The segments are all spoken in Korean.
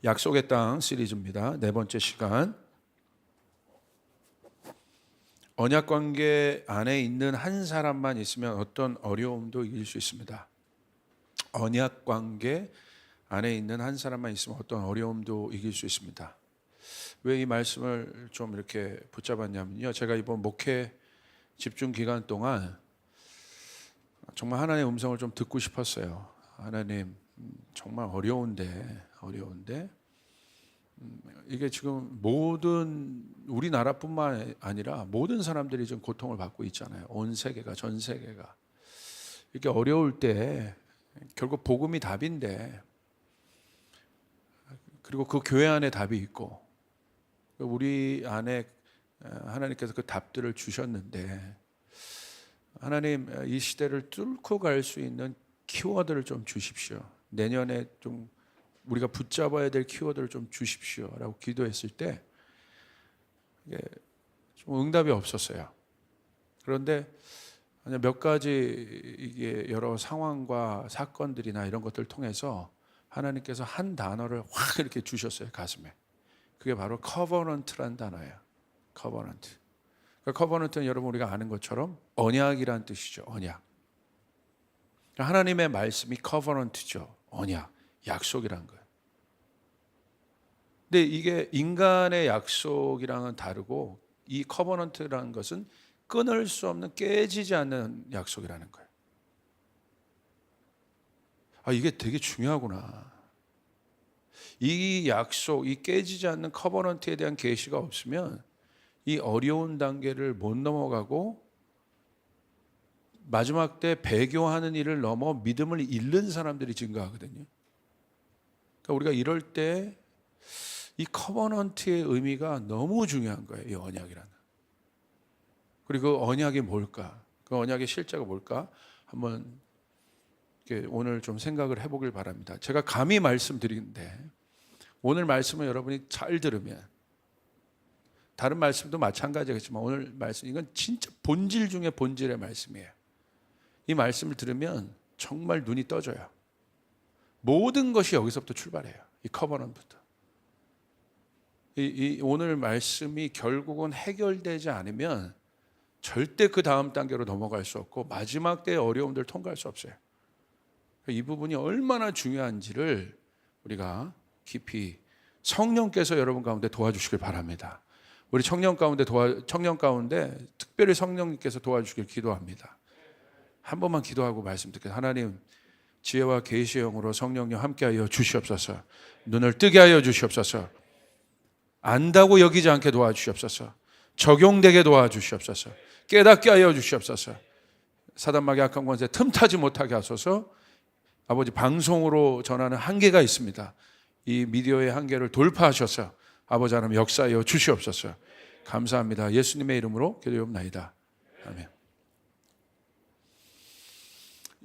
약속의 땅 시리즈입니다. 네 번째 시간. 언약 관계 안에 있는 한 사람만 있으면 어떤 어려움도 이길 수 있습니다. 언약 관계 안에 있는 한 사람만 있으면 어떤 어려움도 이길 수 있습니다. 왜 이 말씀을 좀 이렇게 붙잡았냐면요. 제가 이번 목회 집중 기간 동안 정말 하나님의 음성을 좀 듣고 싶었어요. 하나님, 정말 어려운데 이게 지금 모든 우리나라뿐만 아니라 모든 사람들이 지금 고통을 받고 있잖아요. 온 세계가, 전 세계가 이렇게 어려울 때 결국 복음이 답인데, 그리고 그 교회 안에 답이 있고 우리 안에 하나님께서 그 답들을 주셨는데, 하나님 이 시대를 뚫고 갈 수 있는 키워드를 좀 주십시오. 내년에 좀 우리가 붙잡아야 될 키워드를 좀 주십시오라고 기도했을 때 좀 응답이 없었어요. 그런데 몇 가지 이게 여러 상황과 사건들이나 이런 것들을 통해서 하나님께서 한 단어를 확 이렇게 주셨어요, 가슴에. 그게 바로 커버넌트란 단어예요. 커버넌트. 그러니까 커버넌트는 여러분 우리가 아는 것처럼 언약이란 뜻이죠. 언약. 그러니까 하나님의 말씀이 커버넌트죠. 언약, 약속이란 거예요. 근데 이게 인간의 약속이랑은 다르고, 이 커버넌트라는 것은 끊을 수 없는, 깨지지 않는 약속이라는 거예요. 이게 되게 중요하구나. 이 약속, 이 깨지지 않는 커버넌트에 대한 계시가 없으면 이 어려운 단계를 못 넘어가고 마지막 때 배교하는 일을 넘어 믿음을 잃는 사람들이 증가하거든요. 그러니까 우리가 이럴 때 이 커버넌트의 의미가 너무 중요한 거예요. 이 언약이라는. 그리고 그 언약이 뭘까? 그 언약의 실제가 뭘까? 한번 오늘 좀 생각을 해보길 바랍니다. 제가 감히 말씀드리는데, 오늘 말씀을 여러분이 잘 들으면, 다른 말씀도 마찬가지겠지만 오늘 말씀, 이건 진짜 본질 중에 본질의 말씀이에요. 이 말씀을 들으면 정말 눈이 떠져요. 모든 것이 여기서부터 출발해요. 이 커버넌트부터. 이 오늘 말씀이 결국은 해결되지 않으면 절대 그 다음 단계로 넘어갈 수 없고 마지막 때의 어려움들을 통과할 수 없어요. 이 부분이 얼마나 중요한지를 우리가 깊이, 성령께서 여러분 가운데 도와주시길 바랍니다. 우리 청년 가운데 특별히 성령님께서 도와주시길 기도합니다. 한 번만 기도하고 말씀드릴게요. 하나님, 지혜와 계시의 영으로 성령님 함께하여 주시옵소서. 눈을 뜨게 하여 주시옵소서. 안다고 여기지 않게 도와주시옵소서. 적용되게 도와주시옵소서. 깨닫게 하여 주시옵소서. 사단마귀 악한 권세 틈타지 못하게 하소서. 아버지, 방송으로 전하는 한계가 있습니다. 이 미디어의 한계를 돌파하셔서 아버지 하나님 역사하여 주시옵소서. 감사합니다. 예수님의 이름으로 기도하옵나이다. 아멘.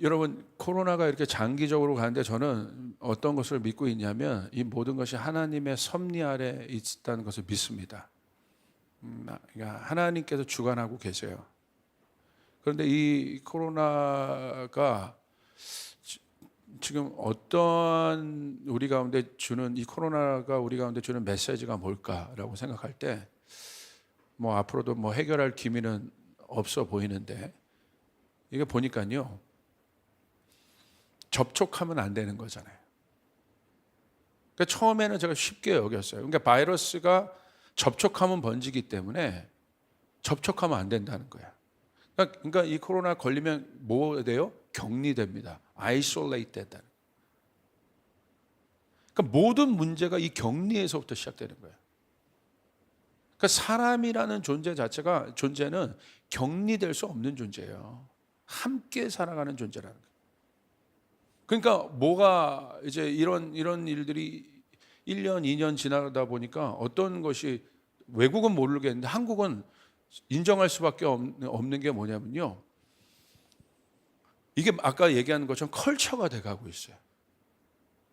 여러분, 코로나가 이렇게 장기적으로 가는데 저는 어떤 것을 믿고 있냐면, 이 모든 것이 하나님의 섭리 아래 있다는 것을 믿습니다. 그러니까 하나님께서 주관하고 계세요. 그런데 이 코로나가 지금 어떤 우리 가운데 주는, 이 코로나가 우리 가운데 주는 메시지가 뭘까라고 생각할 때, 앞으로도 해결할 기미는 없어 보이는데, 이게 보니까요, 접촉하면 안 되는 거잖아요. 그러니까 처음에는 제가 쉽게 여겼어요. 그러니까 바이러스가 접촉하면 번지기 때문에 접촉하면 안 된다는 거야. 그러니까 이 코로나 걸리면 뭐 돼요? 격리됩니다. 아이솔레이트 된다는. 그러니까 모든 문제가 이 격리에서부터 시작되는 거예요. 그러니까 사람이라는 존재는 격리될 수 없는 존재예요. 함께 살아가는 존재라는 거예요. 그러니까 뭐가 이제 이런 일들이 1년, 2년 지나다 보니까 어떤 것이, 외국은 모르겠는데 한국은 인정할 수밖에 없는 게 뭐냐면요, 이게 아까 얘기하는 것처럼 컬처가 돼가고 있어요.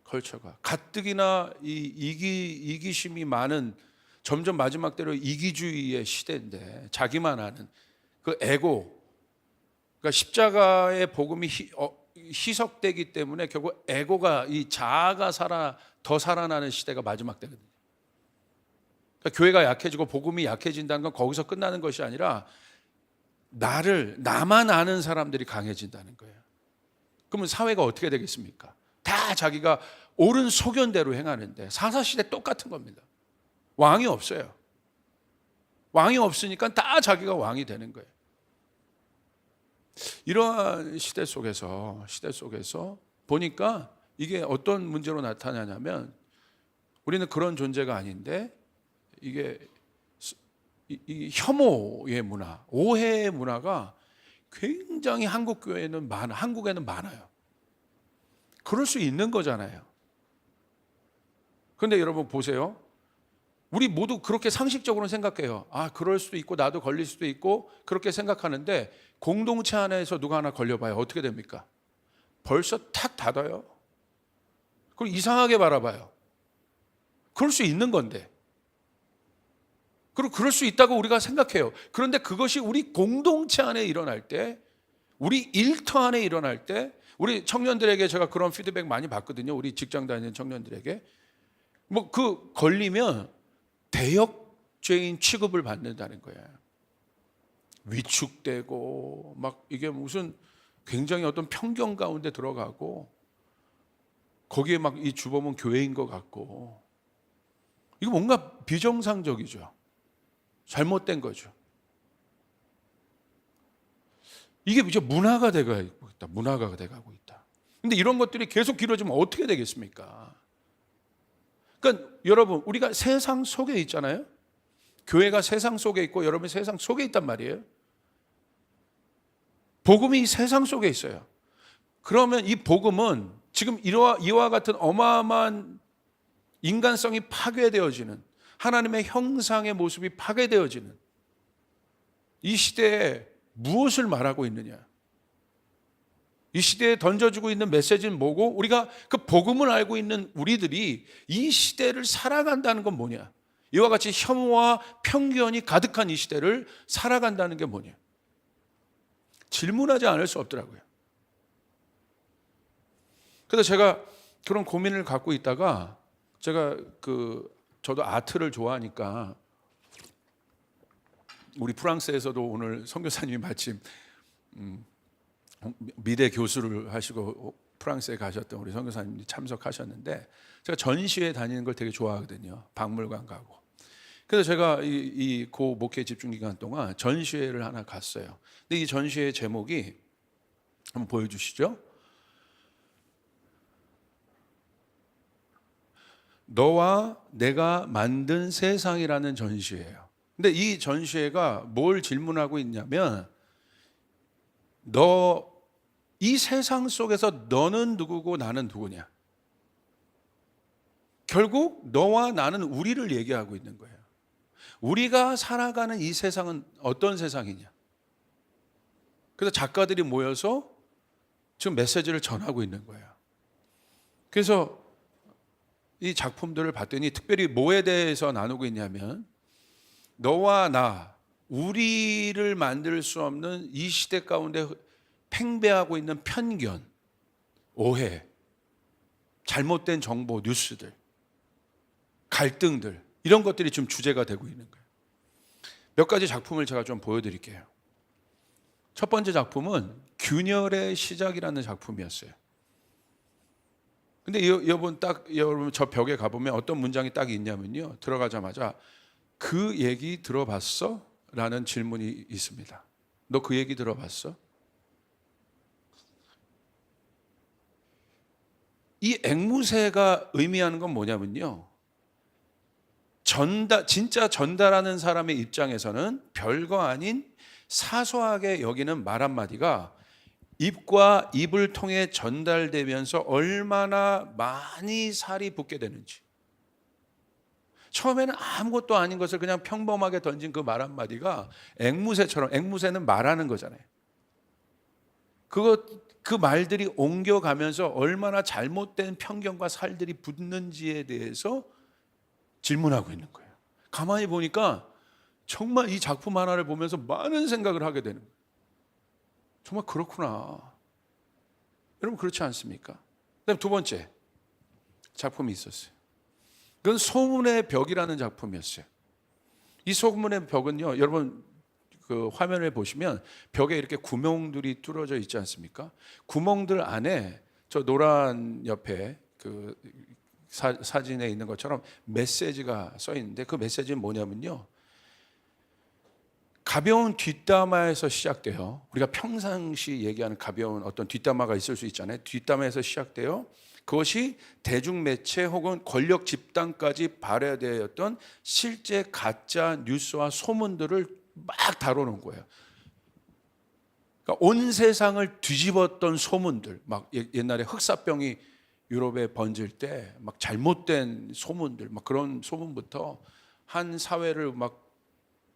컬처가 가뜩이나 이기심이 많은, 점점 마지막 때로 이기주의의 시대인데, 자기만 아는 그 에고, 그러니까 십자가의 복음이 희석되기 때문에 결국 에고가, 이 자아가 더 살아나는 시대가 마지막 때거든요. 그러니까 교회가 약해지고 복음이 약해진다는 건 거기서 끝나는 것이 아니라 나만 아는 사람들이 강해진다는 거예요. 그러면 사회가 어떻게 되겠습니까? 다 자기가 옳은 소견대로 행하는데, 사사시대 똑같은 겁니다. 왕이 없어요. 왕이 없으니까 다 자기가 왕이 되는 거예요. 이러한 시대 속에서 보니까 이게 어떤 문제로 나타나냐면, 우리는 그런 존재가 아닌데 이게 이 혐오의 문화, 오해의 문화가 굉장히 한국에는 많아요. 그럴 수 있는 거잖아요. 그런데 여러분 보세요. 우리 모두 그렇게 상식적으로 생각해요. 아, 그럴 수도 있고 나도 걸릴 수도 있고 그렇게 생각하는데, 공동체 안에서 누가 하나 걸려봐요. 어떻게 됩니까? 벌써 탁 닫아요. 그리고 이상하게 바라봐요. 그럴 수 있는 건데. 그리고 그럴 수 있다고 우리가 생각해요. 그런데 그것이 우리 공동체 안에 일어날 때, 우리 일터 안에 일어날 때, 우리 청년들에게 제가 그런 피드백 많이 받거든요. 우리 직장 다니는 청년들에게. 걸리면 대역죄인 취급을 받는다는 거예요. 위축되고 이게 무슨 굉장히 어떤 편견 가운데 들어가고, 거기에 이 주범은 교회인 것 같고, 이거 뭔가 비정상적이죠. 잘못된 거죠. 이게 이제 문화가 돼가고 있다. 근데 이런 것들이 계속 길어지면 어떻게 되겠습니까? 그러니까 여러분, 우리가 세상 속에 있잖아요. 교회가 세상 속에 있고 여러분이 세상 속에 있단 말이에요. 복음이 세상 속에 있어요. 그러면 이 복음은 지금 이와 같은 어마어마한 인간성이 파괴되어지는, 하나님의 형상의 모습이 파괴되어지는 이 시대에 무엇을 말하고 있느냐? 이 시대에 던져주고 있는 메시지는 뭐고, 우리가 그 복음을 알고 있는 우리들이 이 시대를 살아간다는 건 뭐냐? 이와 같이 혐오와 편견이 가득한 이 시대를 살아간다는 게 뭐냐? 질문하지 않을 수 없더라고요. 그래서 제가 그런 고민을 갖고 있다가, 제가 저도 아트를 좋아하니까, 우리 프랑스에서도 오늘 선교사님이 마침 미대 교수를 하시고 프랑스에 가셨던 우리 선교사님이 참석하셨는데, 제가 전시회 다니는 걸 되게 좋아하거든요. 박물관 가고. 그래서 제가 이 고 목회 집중 기간 동안 전시회를 하나 갔어요. 근데 이 전시회 제목이, 한번 보여주시죠. 너와 내가 만든 세상이라는 전시회예요. 근데 이 전시회가 뭘 질문하고 있냐면, 이 세상 속에서 너는 누구고 나는 누구냐? 결국 너와 나는 우리를 얘기하고 있는 거예요. 우리가 살아가는 이 세상은 어떤 세상이냐? 그래서 작가들이 모여서 지금 메시지를 전하고 있는 거예요. 그래서 이 작품들을 봤더니 특별히 뭐에 대해서 나누고 있냐면, 너와 나, 우리를 만들 수 없는 이 시대 가운데 팽배하고 있는 편견, 오해, 잘못된 정보, 뉴스들, 갈등들, 이런 것들이 지금 주제가 되고 있는 거예요. 몇 가지 작품을 제가 좀 보여드릴게요. 첫 번째 작품은 균열의 시작이라는 작품이었어요. 근데 여러분 저 벽에 가보면 어떤 문장이 딱 있냐면요, 들어가자마자 그 얘기 들어봤어? 라는 질문이 있습니다. 너 그 얘기 들어봤어? 이 앵무새가 의미하는 건 뭐냐면요, 진짜 전달하는 사람의 입장에서는 별거 아닌 사소하게 여기는 말 한마디가 입과 입을 통해 전달되면서 얼마나 많이 살이 붙게 되는지. 처음에는 아무것도 아닌 것을 그냥 평범하게 던진 그 말 한마디가 앵무새처럼, 앵무새는 말하는 거잖아요. 그 말들이 옮겨가면서 얼마나 잘못된 편견과 살들이 붙는지에 대해서 질문하고 있는 거예요. 가만히 보니까 정말 이 작품 하나를 보면서 많은 생각을 하게 되는 거예요. 정말 그렇구나. 여러분 그렇지 않습니까? 그다음 두 번째 작품이 있었어요. 그건 소문의 벽이라는 작품이었어요. 이 소문의 벽은요, 여러분 그 화면을 보시면 벽에 이렇게 구멍들이 뚫어져 있지 않습니까? 구멍들 안에 저 노란 옆에 그 사진에 있는 것처럼 메시지가 써 있는데 그 메시지는 뭐냐면요, 가벼운 뒷담화에서 시작돼요. 우리가 평상시 얘기하는 가벼운 어떤 뒷담화가 있을 수 있잖아요. 뒷담화에서 시작돼요. 그것이 대중매체 혹은 권력 집단까지 발효되었던 실제 가짜 뉴스와 소문들을 막 다뤄놓은 거예요. 그러니까 온 세상을 뒤집었던 소문들, 막 옛날에 흑사병이 유럽에 번질 때 막 잘못된 소문들, 막 그런 소문부터 한 사회를 막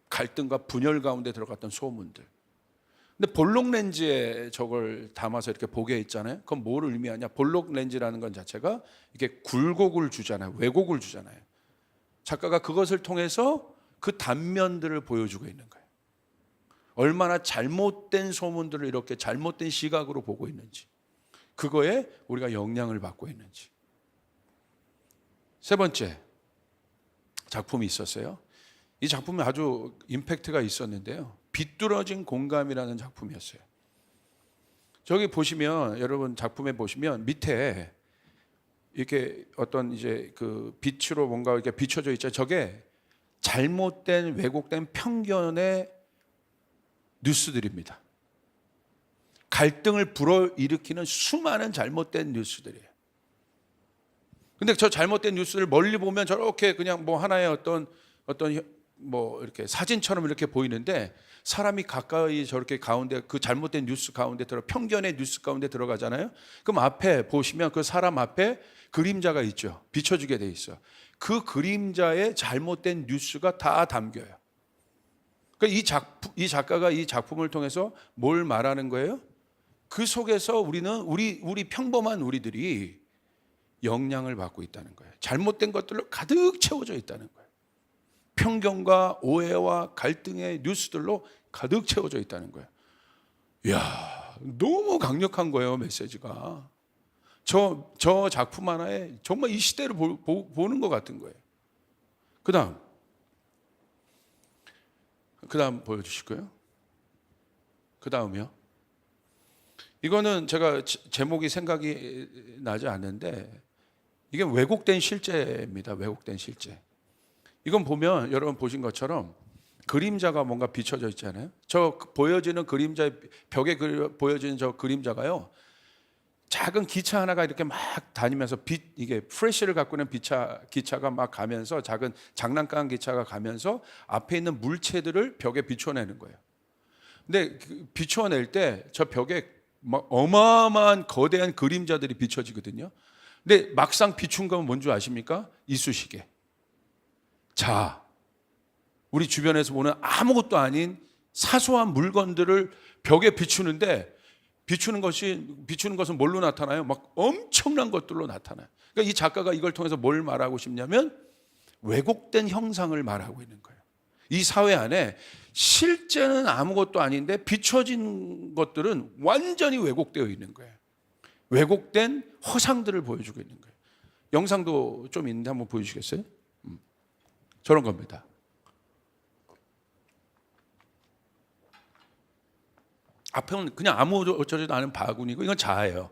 갈등과 분열 가운데 들어갔던 소문들. 근데 볼록 렌즈에 저걸 담아서 이렇게 보게 있잖아요. 그건 뭘 의미하냐? 볼록 렌즈라는 건 자체가 이게 굴곡을 주잖아요. 왜곡을 주잖아요. 작가가 그것을 통해서 그 단면들을 보여주고 있는 거예요. 얼마나 잘못된 소문들을 이렇게 잘못된 시각으로 보고 있는지, 그거에 우리가 영향을 받고 있는지. 세 번째 작품이 있었어요. 이 작품이 아주 임팩트가 있었는데요. 비뚤어진 공감이라는 작품이었어요. 저기 보시면, 여러분 작품에 보시면 밑에 이렇게 어떤 이제 그 빛으로 뭔가 이렇게 비춰져 있죠. 저게 잘못된 왜곡된 편견의 뉴스들입니다. 갈등을 불어일으키는 수많은 잘못된 뉴스들이에요. 근데 저 잘못된 뉴스를 멀리 보면 저렇게 그냥 뭐 하나의 어떤 뭐 이렇게 사진처럼 이렇게 보이는데, 사람이 가까이 저렇게 가운데 그 잘못된 뉴스 가운데 편견의 뉴스 가운데 들어가잖아요. 그럼 앞에 보시면 그 사람 앞에 그림자가 있죠. 비춰주게 돼 있어. 그 그림자에 잘못된 뉴스가 다 담겨요. 그러니까 이 작가가 이 작품을 통해서 뭘 말하는 거예요? 그 속에서 우리 평범한 우리들이 영향을 받고 있다는 거예요. 잘못된 것들로 가득 채워져 있다는 거예요. 편견과 오해와 갈등의 뉴스들로 가득 채워져 있다는 거예요. 이야, 너무 강력한 거예요, 메시지가. 저 작품 하나에 정말 이 시대를 보는 것 같은 거예요. 그 다음 보여주실 거예요? 그 다음이요. 이거는 제가 제목이 생각이 나지 않는데, 이게 왜곡된 실제입니다. 왜곡된 실제. 이건 보면 여러분 보신 것처럼 그림자가 뭔가 비춰져 있잖아요. 저 보여지는 그림자, 벽에 보여지는 저 그림자가요, 작은 기차 하나가 이렇게 막 다니면서 이게 프레쉬를 갖고 있는 기차가 막 가면서, 작은 장난감 기차가 가면서 앞에 있는 물체들을 벽에 비춰내는 거예요. 근데 비춰낼 때 저 벽에 막 어마어마한 거대한 그림자들이 비춰지거든요. 근데 막상 비춘 건 뭔 줄 아십니까? 이쑤시개. 자, 우리 주변에서 보는 아무것도 아닌 사소한 물건들을 벽에 비추는데, 비추는 것은 뭘로 나타나요? 막 엄청난 것들로 나타나요. 그러니까 이 작가가 이걸 통해서 뭘 말하고 싶냐면 왜곡된 형상을 말하고 있는 거예요. 이 사회 안에 실제는 아무것도 아닌데 비춰진 것들은 완전히 왜곡되어 있는 거예요. 왜곡된 허상들을 보여주고 있는 거예요. 영상도 좀 있는데 한번 보여주시겠어요? 저런 겁니다. 앞에는 그냥 아무 어쩌지도 않은 바구니고, 이건 자예요.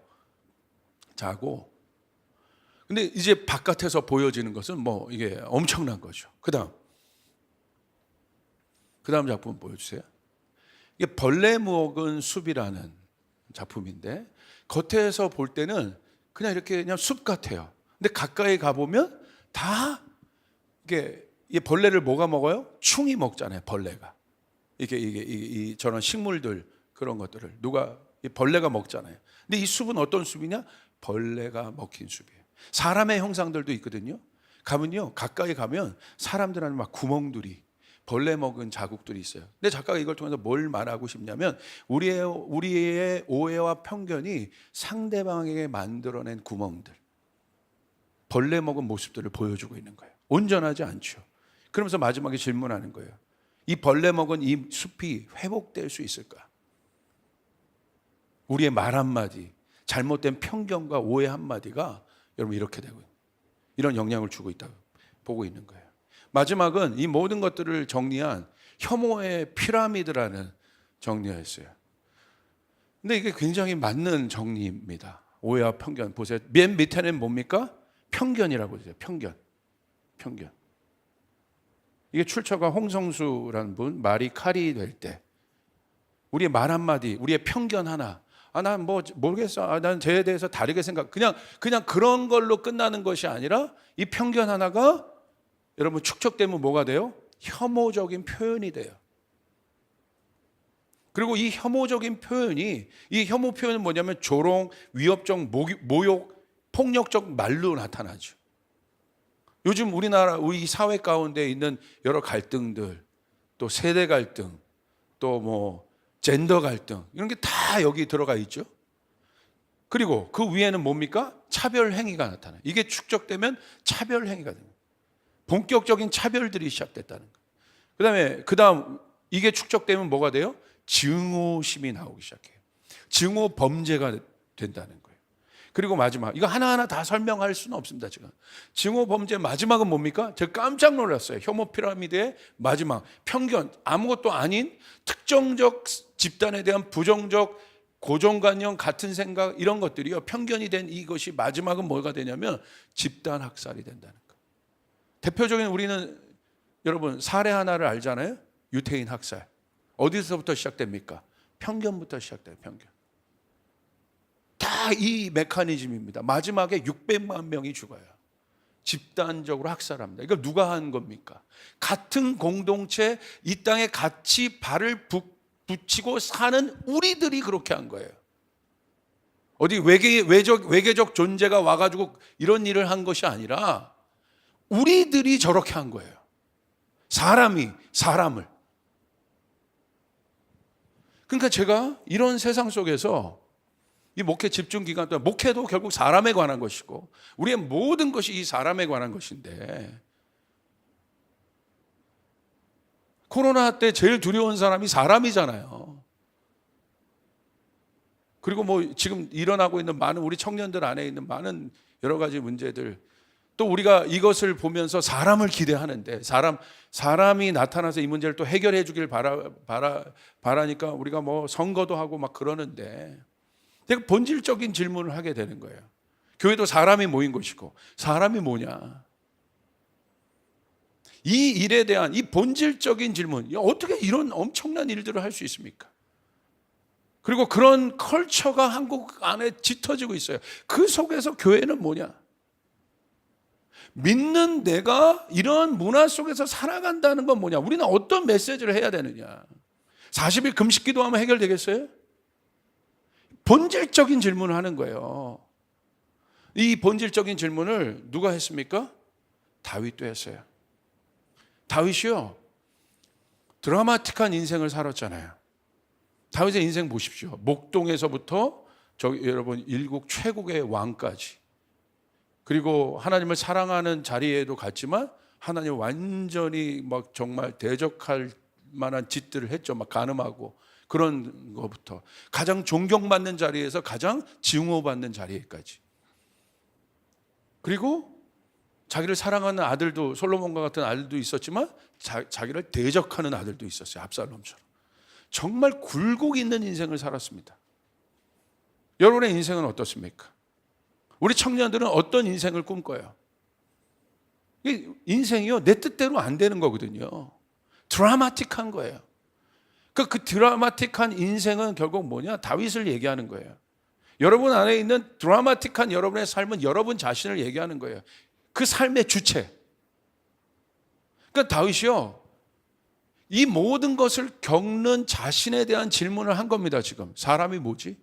자고. 근데 이제 바깥에서 보여지는 것은 뭐 이게 엄청난 거죠. 그 다음 작품 보여주세요. 이게 벌레 먹은 숲이라는 작품인데, 겉에서 볼 때는 그냥 이렇게 그냥 숲 같아요. 근데 가까이 가보면 다 이게 벌레를 뭐가 먹어요? 충이 먹잖아요. 벌레가. 이게 저런 식물들, 그런 것들을 벌레가 먹잖아요. 근데 이 숲은 어떤 숲이냐? 벌레가 먹힌 숲이에요. 사람의 형상들도 있거든요. 가까이 가면 사람들 안에 막 구멍들이, 벌레 먹은 자국들이 있어요. 근데 작가가 이걸 통해서 뭘 말하고 싶냐면, 우리의 오해와 편견이 상대방에게 만들어낸 구멍들, 벌레 먹은 모습들을 보여주고 있는 거예요. 온전하지 않죠. 그러면서 마지막에 질문하는 거예요. 이 벌레 먹은 이 숲이 회복될 수 있을까? 우리의 말 한마디, 잘못된 편견과 오해 한마디가 여러분 이렇게 되고 이런 영향을 주고 있다고 보고 있는 거예요. 마지막은 이 모든 것들을 정리한 혐오의 피라미드라는 정리였어요. 근데 이게 굉장히 맞는 정리입니다. 오해와 편견 보세요. 맨 밑에는 뭡니까? 편견이라고 하죠. 편견. 이게 출처가 홍성수라는 분 말이 칼이 될 때 우리의 말 한마디, 우리의 편견 하나, 난 뭐 모르겠어, 난 쟤에 대해서 다르게 생각, 그냥 그런 걸로 끝나는 것이 아니라 이 편견 하나가 여러분 축적되면 뭐가 돼요? 혐오적인 표현이 돼요. 그리고 이 혐오적인 표현이, 이 혐오 표현은 뭐냐면 조롱, 위협적, 모욕, 폭력적 말로 나타나죠. 요즘 우리나라, 우리 사회 가운데 있는 여러 갈등들, 또 세대 갈등, 또 뭐 젠더 갈등, 이런 게 다 여기 들어가 있죠. 그리고 그 위에는 뭡니까? 차별 행위가 나타나요. 이게 축적되면 차별 행위가 됩니다. 본격적인 차별들이 시작됐다는 거예요. 그다음 이게 축적되면 뭐가 돼요? 증오심이 나오기 시작해요. 증오 범죄가 된다는 거예요. 그리고 마지막, 이거 하나하나 다 설명할 수는 없습니다, 지금. 증오 범죄 마지막은 뭡니까? 제가 깜짝 놀랐어요. 혐오 피라미드의 마지막, 편견, 아무것도 아닌 특정적 집단에 대한 부정적 고정관념, 같은 생각, 이런 것들이요, 편견이 된 이것이 마지막은 뭐가 되냐면 집단 학살이 된다는 거예요. 대표적인, 우리는 여러분 사례 하나를 알잖아요. 유태인 학살. 어디서부터 시작됩니까? 편견부터 시작돼요. 편견. 다 이 메커니즘입니다. 마지막에 600만 명이 죽어요. 집단적으로 학살합니다. 이거 누가 한 겁니까? 같은 공동체, 이 땅에 같이 발을 붙이고 사는 우리들이 그렇게 한 거예요. 어디 외계적 존재가 와가지고 이런 일을 한 것이 아니라 우리들이 저렇게 한 거예요. 사람이 사람을. 그러니까 제가 이런 세상 속에서 이 목회 집중 기간 동안, 목회도 결국 사람에 관한 것이고 우리의 모든 것이 이 사람에 관한 것인데, 코로나 때 제일 두려운 사람이 사람이잖아요. 그리고 뭐 지금 일어나고 있는 많은 우리 청년들 안에 있는 많은 여러 가지 문제들, 또 우리가 이것을 보면서 사람을 기대하는데 사람이 나타나서 이 문제를 또 해결해 주길 바라니까 우리가 뭐 선거도 하고 막 그러는데, 내가 본질적인 질문을 하게 되는 거예요. 교회도 사람이 모인 것이고 사람이 뭐냐, 이 일에 대한 이 본질적인 질문, 어떻게 이런 엄청난 일들을 할 수 있습니까? 그리고 그런 컬처가 한국 안에 짙어지고 있어요. 그 속에서 교회는 뭐냐? 믿는 내가 이런 문화 속에서 살아간다는 건 뭐냐? 우리는 어떤 메시지를 해야 되느냐? 40일 금식 기도하면 해결되겠어요? 본질적인 질문을 하는 거예요. 이 본질적인 질문을 누가 했습니까? 다윗도 했어요. 다윗이요, 드라마틱한 인생을 살았잖아요. 다윗의 인생 보십시오. 목동에서부터 여러분 일국 최고의 왕까지, 그리고 하나님을 사랑하는 자리에도 갔지만 하나님 완전히 막 정말 대적할 만한 짓들을 했죠. 막 간음하고 그런 것부터 가장 존경받는 자리에서 가장 증오받는 자리에까지. 그리고 자기를 사랑하는 아들도, 솔로몬과 같은 아들도 있었지만 자기를 대적하는 아들도 있었어요. 압살롬처럼. 정말 굴곡 있는 인생을 살았습니다. 여러분의 인생은 어떻습니까? 우리 청년들은 어떤 인생을 꿈꿔요? 인생이요, 내 뜻대로 안 되는 거거든요. 드라마틱한 거예요. 그 드라마틱한 인생은 결국 뭐냐? 다윗을 얘기하는 거예요. 여러분 안에 있는 드라마틱한 여러분의 삶은 여러분 자신을 얘기하는 거예요. 그 삶의 주체. 그러니까 다윗이요, 이 모든 것을 겪는 자신에 대한 질문을 한 겁니다. 지금 사람이 뭐지?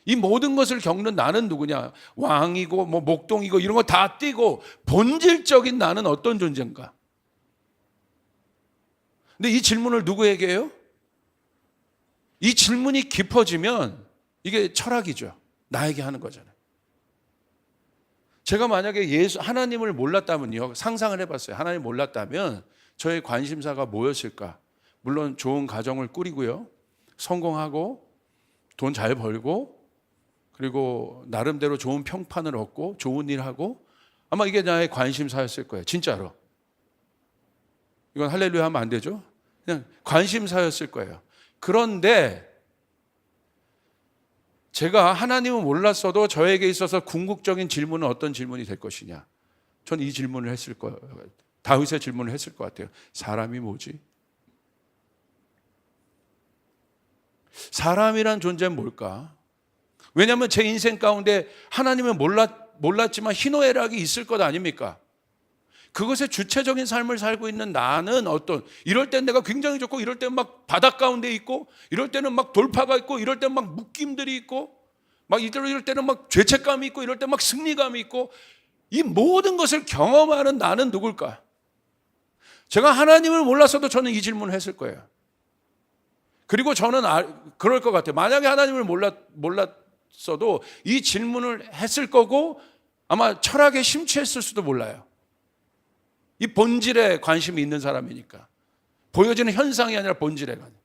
이 모든 것을 겪는 나는 누구냐? 왕이고 뭐 목동이고 이런 거 다 띄고 본질적인 나는 어떤 존재인가? 근데 이 질문을 누구에게 해요? 이 질문이 깊어지면 이게 철학이죠. 나에게 하는 거잖아요. 제가 만약에 하나님을 몰랐다면요, 상상을 해봤어요. 하나님을 몰랐다면 저의 관심사가 뭐였을까? 물론 좋은 가정을 꾸리고요, 성공하고 돈 잘 벌고, 그리고 나름대로 좋은 평판을 얻고 좋은 일 하고 아마 이게 나의 관심사였을 거예요. 진짜로. 이건 할렐루야 하면 안 되죠? 그냥 관심사였을 거예요. 그런데 제가 하나님은 몰랐어도 저에게 있어서 궁극적인 질문은 어떤 질문이 될 것이냐. 전 이 질문을 했을 거예요. 다윗의 질문을 했을 것 같아요. 사람이 뭐지? 사람이란 존재는 뭘까? 왜냐하면 제 인생 가운데 하나님은 몰랐지만 희노애락이 있을 것 아닙니까? 그것의 주체적인 삶을 살고 있는 나는 이럴 땐 내가 굉장히 좋고, 이럴 때는 막 바닷 가운데 있고, 이럴 때는 막 돌파가 있고, 이럴 때는 막 묶임들이 있고, 막 이럴 때는 막 죄책감이 있고, 이럴 때는 막 승리감이 있고, 이 모든 것을 경험하는 나는 누굴까? 제가 하나님을 몰랐어도 저는 이 질문을 했을 거예요. 그리고 저는 그럴 것 같아요. 만약에 하나님을 몰랐어도 이 질문을 했을 거고 아마 철학에 심취했을 수도 몰라요. 이 본질에 관심이 있는 사람이니까. 보여지는 현상이 아니라 본질에 관심.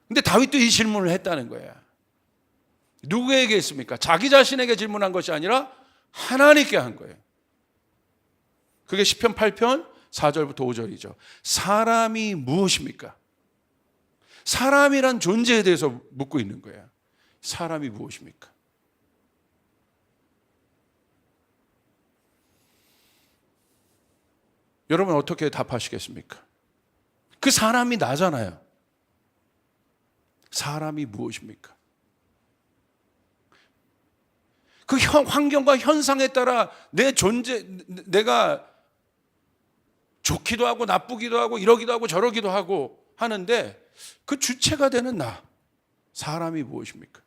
근데 다윗도 이 질문을 했다는 거예요. 누구에게 했습니까? 자기 자신에게 질문한 것이 아니라 하나님께 한 거예요. 그게 시편 8편 4절부터 5절이죠. 사람이 무엇입니까? 사람이란 존재에 대해서 묻고 있는 거예요. 사람이 무엇입니까? 여러분 어떻게 답하시겠습니까? 그 사람이 나잖아요. 사람이 무엇입니까? 그 환경과 현상에 따라 내 존재, 내가 좋기도 하고 나쁘기도 하고 이러기도 하고 저러기도 하고 하는데 그 주체가 되는 나, 사람이 무엇입니까?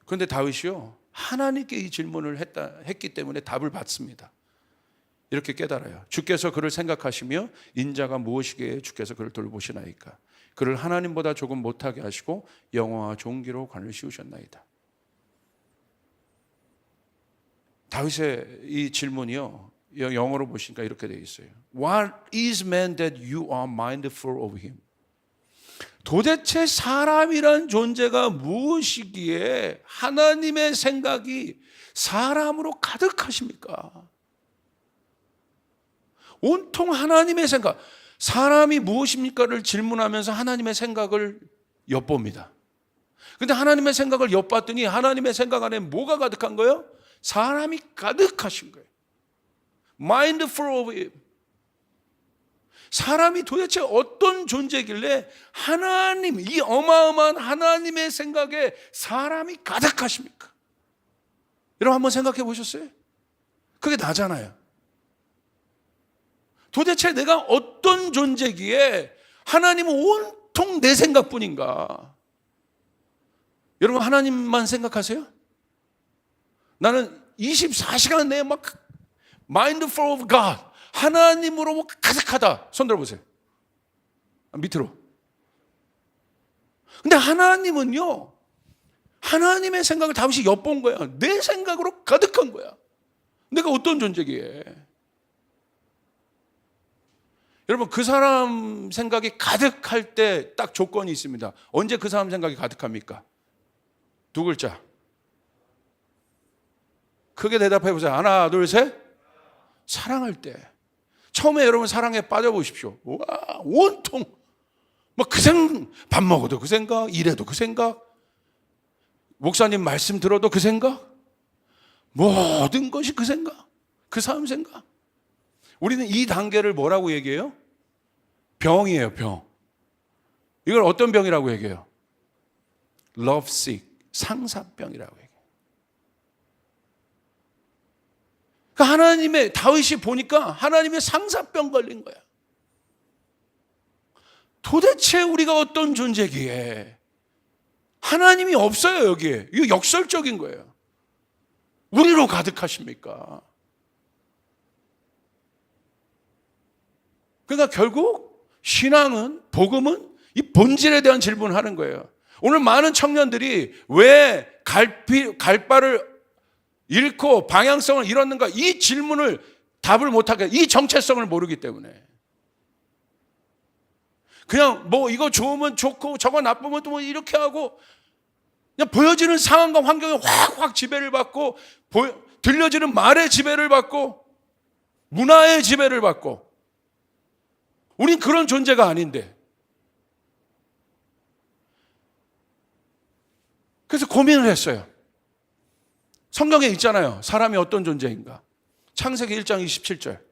그런데 다윗이요, 하나님께 이 질문을 했기 때문에 답을 받습니다. 이렇게 깨달아요. 주께서 그를 생각하시며 인자가 무엇이기에 주께서 그를 돌보시나이까. 그를 하나님보다 조금 못하게 하시고 영화와 존귀로 관을 씌우셨나이다. 다윗의 이 질문이요, 영어로 보시니까 이렇게 되어 있어요. What is man that you are mindful of him? 도대체 사람이란 존재가 무엇이기에 하나님의 생각이 사람으로 가득하십니까? 온통 하나님의 생각, 사람이 무엇입니까를 질문하면서 하나님의 생각을 엿봅니다. 그런데 하나님의 생각을 엿봤더니 하나님의 생각 안에 뭐가 가득한 거예요? 사람이 가득하신 거예요. Mindful of him. 사람이 도대체 어떤 존재길래 하나님, 이 어마어마한 하나님의 생각에 사람이 가득하십니까? 여러분 한번 생각해 보셨어요? 그게 나잖아요. 도대체 내가 어떤 존재기에 하나님은 온통 내 생각뿐인가? 여러분 하나님만 생각하세요? 나는 24시간 내에 막 mindful of God, 하나님으로 가득하다. 손 들어보세요. 밑으로. 근데 하나님은요, 하나님의 생각을 다윗이 엿본 거야. 내 생각으로 가득한 거야. 내가 어떤 존재기에. 여러분 그 사람 생각이 가득할 때 딱 조건이 있습니다. 언제 그 사람 생각이 가득합니까? 두 글자. 크게 대답해 보세요. 하나, 둘, 셋. 사랑할 때. 처음에 여러분 사랑에 빠져보십시오. 와, 온통 뭐 밥 먹어도 그 생각, 일해도 그 생각, 목사님 말씀 들어도 그 생각, 모든 것이 그 생각, 그 사람 생각. 우리는 이 단계를 뭐라고 얘기해요? 병이에요, 병. 이걸 어떤 병이라고 얘기해요? lovesick, 상사병이라고 얘기해요. 그러니까 하나님의, 다윗이 보니까 하나님의 상사병 걸린 거야. 도대체 우리가 어떤 존재기에 하나님이 없어요, 여기에. 이거 역설적인 거예요. 우리로 가득하십니까? 그러니까 결국 신앙은, 복음은 이 본질에 대한 질문을 하는 거예요. 오늘 많은 청년들이 왜 갈 바를 잃고 방향성을 잃었는가, 이 질문을 답을 못하게, 이 정체성을 모르기 때문에. 그냥 뭐 이거 좋으면 좋고 저거 나쁘면 또 뭐 이렇게 하고 그냥 보여지는 상황과 환경에 확 지배를 받고 들려지는 말의 지배를 받고 문화의 지배를 받고 우린 그런 존재가 아닌데 그래서 고민을 했어요. 성경에 있잖아요. 사람이 어떤 존재인가. 창세기 1장 27절.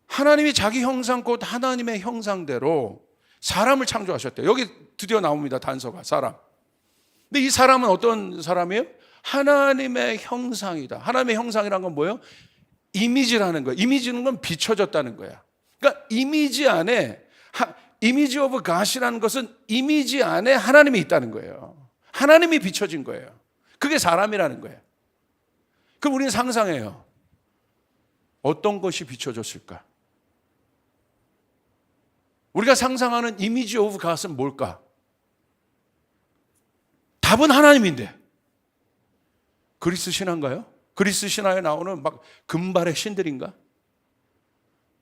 하나님이 자기 형상 곧 하나님의 형상대로 사람을 창조하셨대요. 여기 드디어 나옵니다. 단서가 사람. 근데 이 사람은 어떤 사람이에요? 하나님의 형상이다. 하나님의 형상이란 건 뭐예요? 이미지라는 거예요. 이미지는 건 비춰졌다는 거야. 그러니까 이미지 안에 이미지 오브 갓이라는 것은 이미지 안에 하나님이 있다는 거예요. 하나님이 비춰진 거예요. 그게 사람이라는 거예요. 그럼 우리는 상상해요. 어떤 것이 비춰졌을까? 우리가 상상하는 이미지 오브 갓은 뭘까? 답은 하나님인데. 그리스 신화인가요? 그리스 신화에 나오는 막 금발의 신들인가?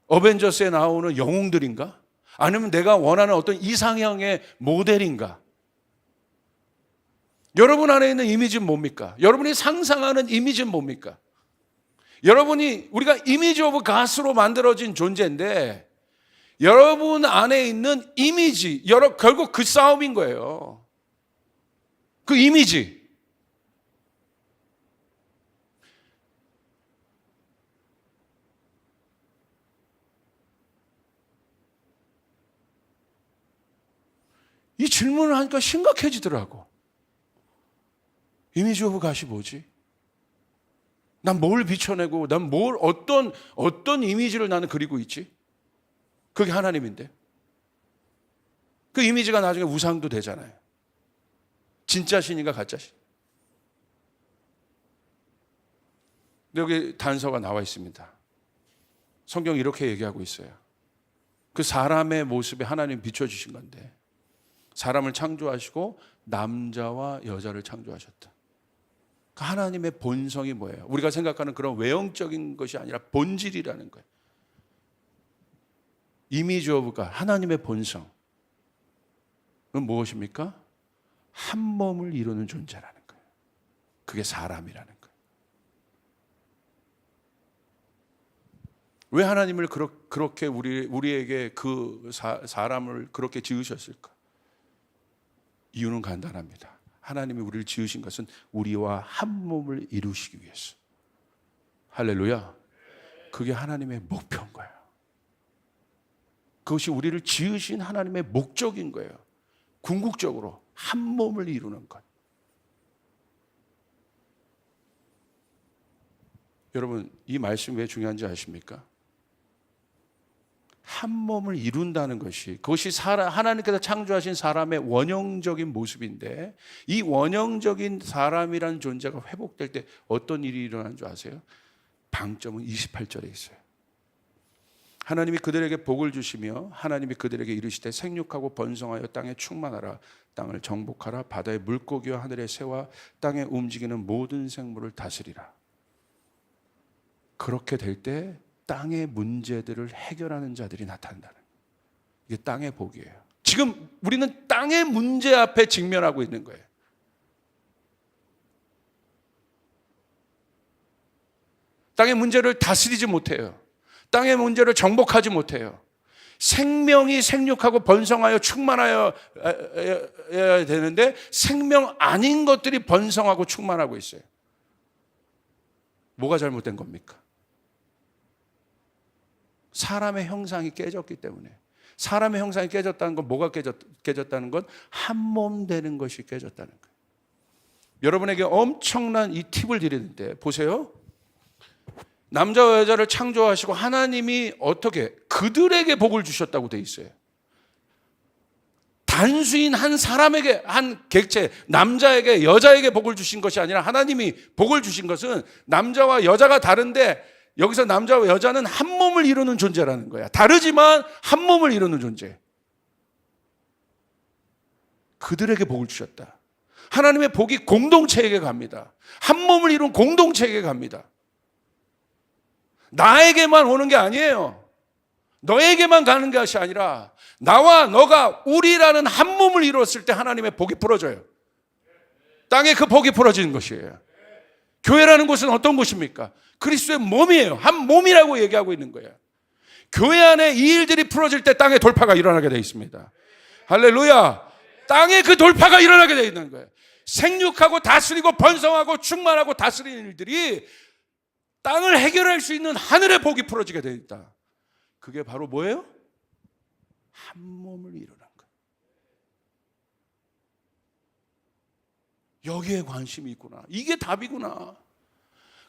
어벤져스에 나오는 영웅들인가? 아니면 내가 원하는 어떤 이상형의 모델인가? 여러분 안에 있는 이미지는 뭡니까? 여러분이 상상하는 이미지는 뭡니까? 우리가 이미지 오브 갓으로 만들어진 존재인데 여러분 안에 있는 이미지, 결국 그 싸움인 거예요. 그 이미지. 이 질문을 하니까 심각해지더라고. 이미지 오브 갓이 뭐지? 난 뭘 비춰내고, 어떤 이미지를 나는 그리고 있지? 그게 하나님인데. 그 이미지가 나중에 우상도 되잖아요. 진짜 신인가 가짜 신. 여기 단서가 나와 있습니다. 성경이 이렇게 얘기하고 있어요. 그 사람의 모습에 하나님 비춰주신 건데 사람을 창조하시고 남자와 여자를 창조하셨다. 하나님의 본성이 뭐예요? 우리가 생각하는 그런 외형적인 것이 아니라 본질이라는 거예요. 이미지 오브 갓, 하나님의 본성은 무엇입니까? 한 몸을 이루는 존재라는 거예요. 그게 사람이라는 거예요. 왜 하나님을 그렇게 우리에게 그 사람을 그렇게 지으셨을까? 이유는 간단합니다. 하나님이 우리를 지으신 것은 우리와 한 몸을 이루시기 위해서. 할렐루야. 그게 하나님의 목표인 거예요. 그것이 우리를 지으신 하나님의 목적인 거예요. 궁극적으로 한 몸을 이루는 것. 여러분, 이 말씀이 왜 중요한지 아십니까? 한 몸을 이룬다는 그것이 하나님께서 창조하신 사람의 원형적인 모습인데 이 원형적인 사람이라는 존재가 회복될 때 어떤 일이 일어나는 줄 아세요? 방점은 28절에 있어요. 하나님이 그들에게 복을 주시며 하나님이 그들에게 이르시되 생육하고 번성하여 땅에 충만하라. 땅을 정복하라. 바다의 물고기와 하늘의 새와 땅에 움직이는 모든 생물을 다스리라. 그렇게 될 때 땅의 문제들을 해결하는 자들이 나타난다는 거예요. 이게 땅의 복이에요. 지금 우리는 땅의 문제 앞에 직면하고 있는 거예요. 땅의 문제를 다스리지 못해요. 땅의 문제를 정복하지 못해요. 생명이 생육하고 번성하여 충만하여야 되는데 생명 아닌 것들이 번성하고 충만하고 있어요. 뭐가 잘못된 겁니까? 사람의 형상이 깨졌기 때문에. 사람의 형상이 깨졌다는 건 뭐가 깨졌다는 건 한 몸 되는 것이 깨졌다는 거예요. 여러분에게 엄청난 이 팁을 드리는데 보세요. 남자와 여자를 창조하시고 하나님이 어떻게 그들에게 복을 주셨다고 돼 있어요. 단수인 한 사람에게, 한 객체, 남자에게 여자에게 복을 주신 것이 아니라 하나님이 복을 주신 것은 남자와 여자가 다른데 여기서 남자와 여자는 한 몸을 이루는 존재라는 거야. 다르지만 한 몸을 이루는 존재. 그들에게 복을 주셨다. 하나님의 복이 공동체에게 갑니다. 한 몸을 이룬 공동체에게 갑니다. 나에게만 오는 게 아니에요. 너에게만 가는 것이 아니라 나와 너가 우리라는 한 몸을 이루었을 때 하나님의 복이 풀어져요. 땅에 그 복이 풀어지는 것이에요. 교회라는 곳은 어떤 곳입니까? 그리스도의 몸이에요. 한 몸이라고 얘기하고 있는 거예요. 교회 안에 이 일들이 풀어질 때 땅에 돌파가 일어나게 되어 있습니다. 할렐루야. 땅에 그 돌파가 일어나게 되어 있는 거예요. 생육하고 다스리고 번성하고 충만하고 다스리는 일들이 땅을 해결할 수 있는 하늘의 복이 풀어지게 되어 있다. 그게 바로 뭐예요? 한 몸을 이루는 거예요. 여기에 관심이 있구나. 이게 답이구나.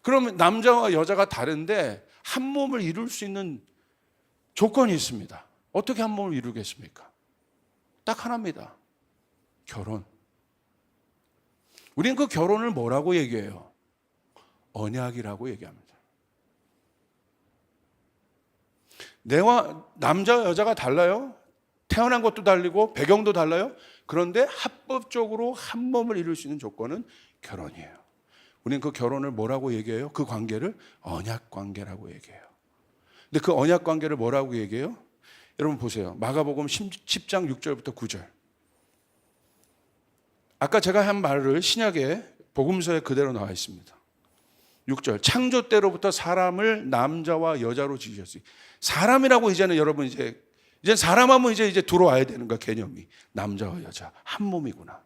그러면 남자와 여자가 다른데 한 몸을 이룰 수 있는 조건이 있습니다. 어떻게 한 몸을 이루겠습니까? 딱 하나입니다. 결혼. 우리는 그 결혼을 뭐라고 얘기해요? 언약이라고 얘기합니다. 내와 남자와 여자가 달라요. 태어난 것도 다르고 배경도 달라요. 그런데 합법적으로 한 몸을 이룰 수 있는 조건은 결혼이에요. 우리는 그 결혼을 뭐라고 얘기해요? 그 관계를 언약 관계라고 얘기해요. 근데 그 언약 관계를 뭐라고 얘기해요? 여러분 보세요. 마가복음 10장 6절부터 9절. 아까 제가 한 말을 신약의 복음서에 그대로 나와 있습니다. 6절. 창조 때로부터 사람을 남자와 여자로 지으셨어요. 사람이라고 이제는 여러분 이제 사람하면 이제 들어와야 되는 거야, 개념이. 남자와 여자 한 몸이구나.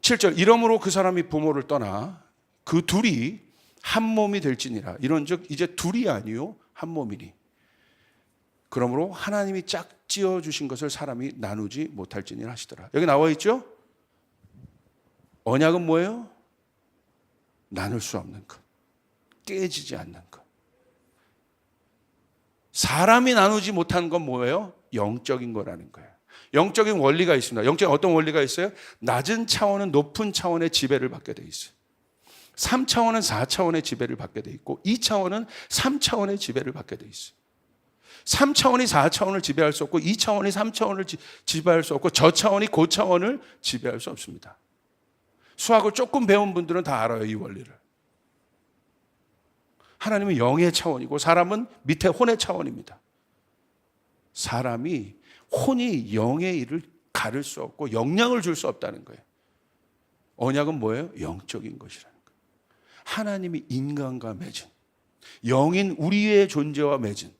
7절. 이러므로 그 사람이 부모를 떠나 그 둘이 한 몸이 될지니라. 이런즉 이제 둘이 아니요 한 몸이니. 그러므로 하나님이 짝지어 주신 것을 사람이 나누지 못할지니라 하시더라. 여기 나와 있죠? 언약은 뭐예요? 나눌 수 없는 것, 깨지지 않는 것. 사람이 나누지 못하는 건 뭐예요? 영적인 거라는 거예요. 영적인 원리가 있습니다. 영적인 어떤 원리가 있어요? 낮은 차원은 높은 차원의 지배를 받게 돼 있어요. 3차원은 4차원의 지배를 받게 돼 있고 2차원은 3차원의 지배를 받게 돼 있어요. 3차원이 4차원을 지배할 수 없고 2차원이 3차원을 지배할 수 없고 저차원이 고차원을 지배할 수 없습니다. 수학을 조금 배운 분들은 다 알아요, 이 원리를. 하나님은 영의 차원이고 사람은 밑에 혼의 차원입니다. 사람이 혼이 영의 일을 가를 수 없고 영향을 줄 수 없다는 거예요. 언약은 뭐예요? 영적인 것이라는 거예요. 하나님이 인간과 맺은, 영인 우리의 존재와 맺은,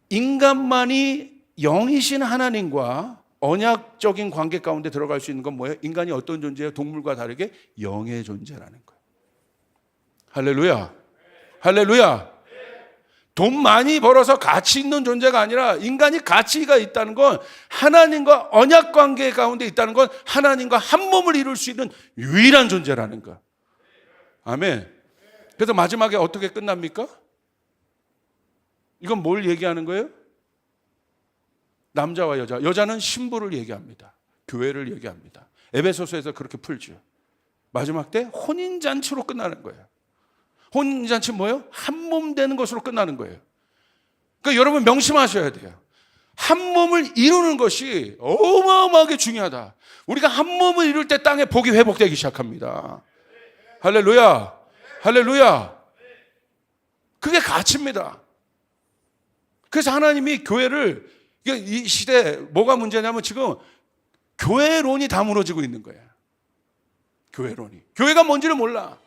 인간만이 영이신 하나님과 언약적인 관계 가운데 들어갈 수 있는 건 뭐예요? 인간이 어떤 존재예요? 동물과 다르게 영의 존재라는 거예요. 할렐루야. 할렐루야. 돈 많이 벌어서 가치 있는 존재가 아니라 인간이 가치가 있다는 건 하나님과 언약 관계 가운데 있다는 건 하나님과 한 몸을 이룰 수 있는 유일한 존재라는 거. 아멘. 그래서 마지막에 어떻게 끝납니까? 이건 뭘 얘기하는 거예요? 남자와 여자. 여자는 신부를 얘기합니다. 교회를 얘기합니다. 에베소서에서 그렇게 풀죠. 마지막 때 혼인잔치로 끝나는 거예요. 혼인잔치는 뭐예요? 한 몸 되는 것으로 끝나는 거예요. 그러니까 여러분 명심하셔야 돼요. 한 몸을 이루는 것이 어마어마하게 중요하다. 우리가 한 몸을 이룰 때 땅에 복이 회복되기 시작합니다. 할렐루야. 할렐루야. 그게 가치입니다. 그래서 하나님이 교회를, 이 시대에 뭐가 문제냐면 지금 교회론이 다 무너지고 있는 거예요. 교회론이. 교회가 뭔지를 몰라.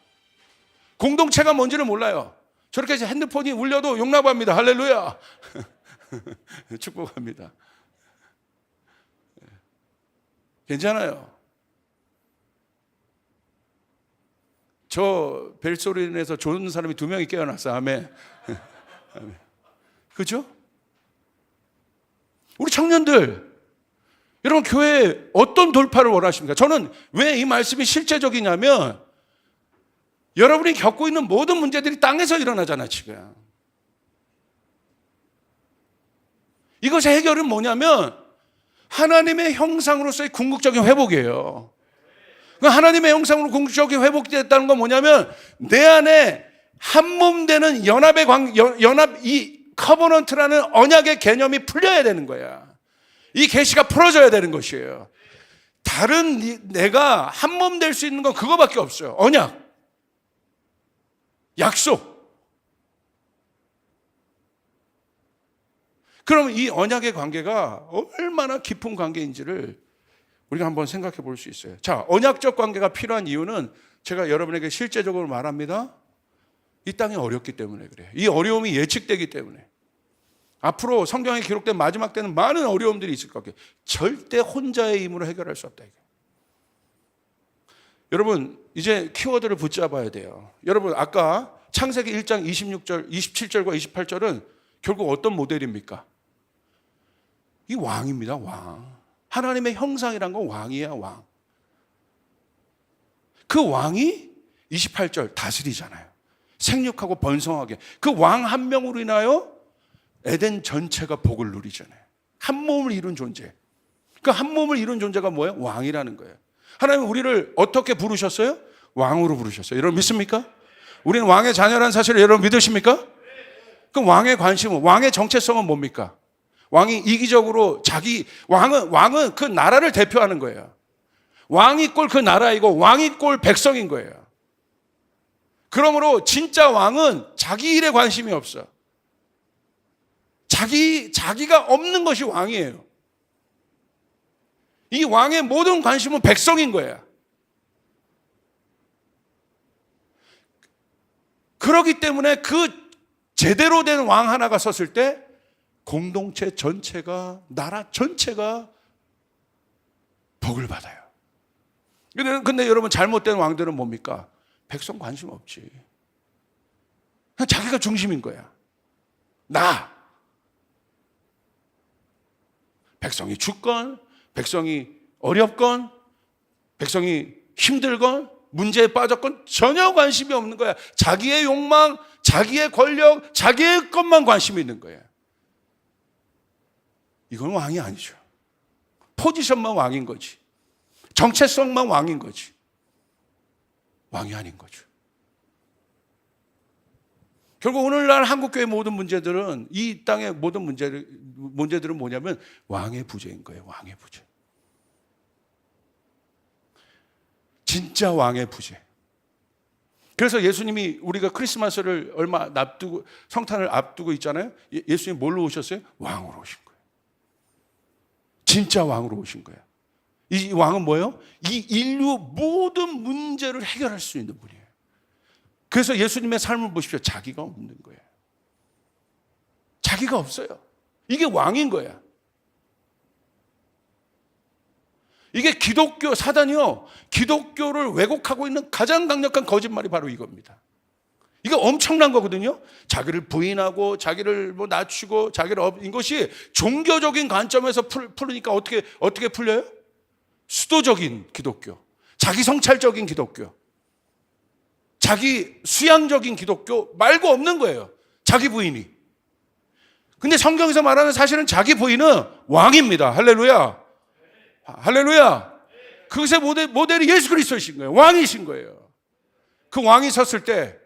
공동체가 뭔지를 몰라요. 저렇게 핸드폰이 울려도 용납합니다. 할렐루야. 축복합니다. 괜찮아요. 저 벨소리 내서 좋은 사람이 2명이 깨어났어. 아멘. 아멘. 그죠? 우리 청년들, 여러분 교회에 어떤 돌파를 원하십니까? 저는 왜 이 말씀이 실제적이냐면 여러분이 겪고 있는 모든 문제들이 땅에서 일어나잖아 지금. 이것의 해결은 뭐냐면 하나님의 형상으로서의 궁극적인 회복이에요. 하나님의 형상으로 궁극적인 회복됐다는 건 뭐냐면 내 안에 한 몸 되는 이 커버넌트라는 언약의 개념이 풀려야 되는 거야. 이 계시가 풀어져야 되는 것이에요. 다른 내가 한 몸 될 수 있는 건 그거밖에 없어요. 언약, 약속. 그럼 이 언약의 관계가 얼마나 깊은 관계인지를 우리가 한번 생각해 볼 수 있어요. 자, 언약적 관계가 필요한 이유는 제가 여러분에게 실제적으로 말합니다. 이 땅이 어렵기 때문에 그래요. 이 어려움이 예측되기 때문에. 앞으로 성경에 기록된 마지막 때는 많은 어려움들이 있을 것 같아요. 절대 혼자의 힘으로 해결할 수 없다. 여러분, 이제 키워드를 붙잡아야 돼요. 여러분, 아까 창세기 1장 26절, 27절과 28절은 결국 어떤 모델입니까? 이 왕입니다, 왕. 하나님의 형상이란 건 왕이야, 왕. 그 왕이 28절 다스리잖아요. 생육하고 번성하게. 그 왕 한 명으로 인하여 에덴 전체가 복을 누리잖아요. 한 몸을 이룬 존재. 그 한 몸을 이룬 존재가 뭐예요? 왕이라는 거예요. 하나님은 우리를 어떻게 부르셨어요? 왕으로 부르셨어요. 여러분 믿습니까? 우리는 왕의 자녀라는 사실을 여러분 믿으십니까? 그럼 왕의 관심은, 왕의 정체성은 뭡니까? 왕이 이기적으로 왕은 그 나라를 대표하는 거예요. 왕이 꼴 그 나라이고 왕이 꼴 백성인 거예요. 그러므로 진짜 왕은 자기 일에 관심이 없어. 자기가 없는 것이 왕이에요. 이 왕의 모든 관심은 백성인 거야. 그렇기 때문에 그 제대로 된 왕 하나가 섰을 때 공동체 전체가, 나라 전체가 복을 받아요. 근데 여러분, 잘못된 왕들은 뭡니까? 백성 관심 없지. 그냥 자기가 중심인 거야. 백성이 죽건, 백성이 어렵건, 백성이 힘들건, 문제에 빠졌건 전혀 관심이 없는 거야. 자기의 욕망, 자기의 권력, 자기의 것만 관심이 있는 거야. 이건 왕이 아니죠. 포지션만 왕인 거지. 정체성만 왕인 거지. 왕이 아닌 거죠. 결국 오늘날 한국교회 모든 문제들은, 이 땅의 모든 문제들은 뭐냐면 왕의 부재인 거예요. 왕의 부재. 진짜 왕의 부재. 그래서 예수님이, 우리가 크리스마스를 얼마 앞두고, 성탄을 앞두고 있잖아요. 예수님 뭘로 오셨어요? 왕으로 오신 거예요. 진짜 왕으로 오신 거예요. 이 왕은 뭐예요? 이 인류 모든 문제를 해결할 수 있는 분이에요. 그래서 예수님의 삶을 보십시오. 자기가 없는 거예요. 자기가 없어요. 이게 왕인 거야. 이게 사단이요. 기독교를 왜곡하고 있는 가장 강력한 거짓말이 바로 이겁니다. 이게 엄청난 거거든요. 자기를 부인하고, 자기를 낮추고, 이것이 종교적인 관점에서 풀으니까 어떻게 풀려요? 수도적인 기독교, 자기 성찰적인 기독교, 자기 수양적인 기독교 말고 없는 거예요. 자기 부인이. 근데 성경에서 말하는 사실은 자기 부인은 왕입니다. 할렐루야. 할렐루야. 그것의 모델이 예수 그리스도이신 거예요. 왕이신 거예요. 그 왕이 섰을 때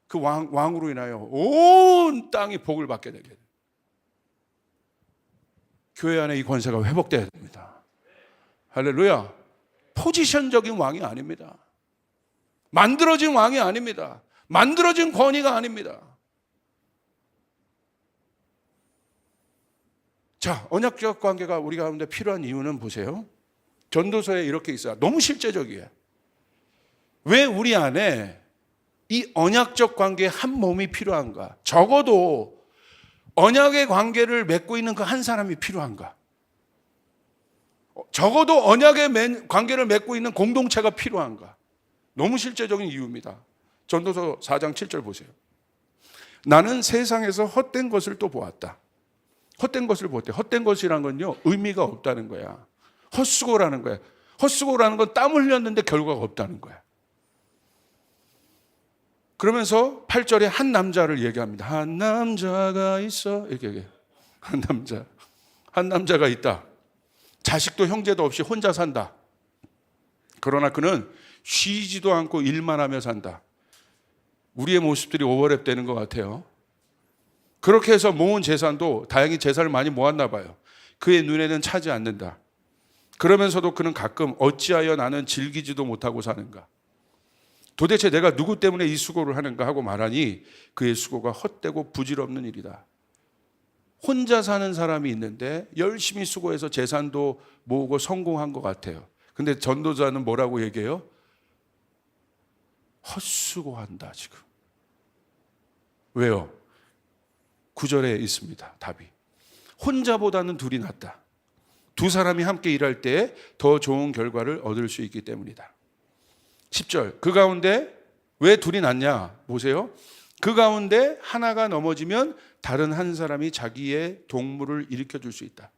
그 왕으로 인하여 온 땅이 복을 받게 되게 돼요. 교회 안에 이 권세가 회복돼야 됩니다. 할렐루야. 포지션적인 왕이 아닙니다. 만들어진 왕이 아닙니다. 만들어진 권위가 아닙니다. 자, 언약적 관계가 우리 가운데 필요한 이유는 보세요. 전도서에 이렇게 있어요. 너무 실제적이에요. 왜 우리 안에 이 언약적 관계의 한 몸이 필요한가? 적어도 언약의 관계를 맺고 있는 그 한 사람이 필요한가? 적어도 언약의 관계를 맺고 있는 공동체가 필요한가? 너무 실제적인 이유입니다. 전도서 4장 7절 보세요. 나는 세상에서 헛된 것을 또 보았다. 헛된 것을 보았대. 헛된 것이란 건요, 의미가 없다는 거야. 헛수고라는 거야. 헛수고라는 건 땀 흘렸는데 결과가 없다는 거야. 그러면서 8절에 한 남자를 얘기합니다. 한 남자가 있어. 이렇게 얘기해요. 한 남자가 있다. 자식도 형제도 없이 혼자 산다. 그러나 그는 쉬지도 않고 일만 하며 산다. 우리의 모습들이 오버랩 되는 것 같아요. 그렇게 해서 모은 재산도 다행히 재산을 많이 모았나 봐요. 그의 눈에는 차지 않는다. 그러면서도 그는 가끔 어찌하여 나는 즐기지도 못하고 사는가? 도대체 내가 누구 때문에 이 수고를 하는가 하고 말하니 그의 수고가 헛되고 부질없는 일이다. 혼자 사는 사람이 있는데 열심히 수고해서 재산도 모으고 성공한 것 같아요. 근데 전도자는 뭐라고 얘기해요? 헛수고한다 지금. 왜요? 9절에 있습니다. 답이. 혼자보다는 둘이 낫다. 두 사람이 함께 일할 때 더 좋은 결과를 얻을 수 있기 때문이다. 10절. 그 가운데 왜 둘이 낫냐? 보세요. 그 가운데 하나가 넘어지면 다른 한 사람이 자기의 동물을 일으켜 줄 수 있다.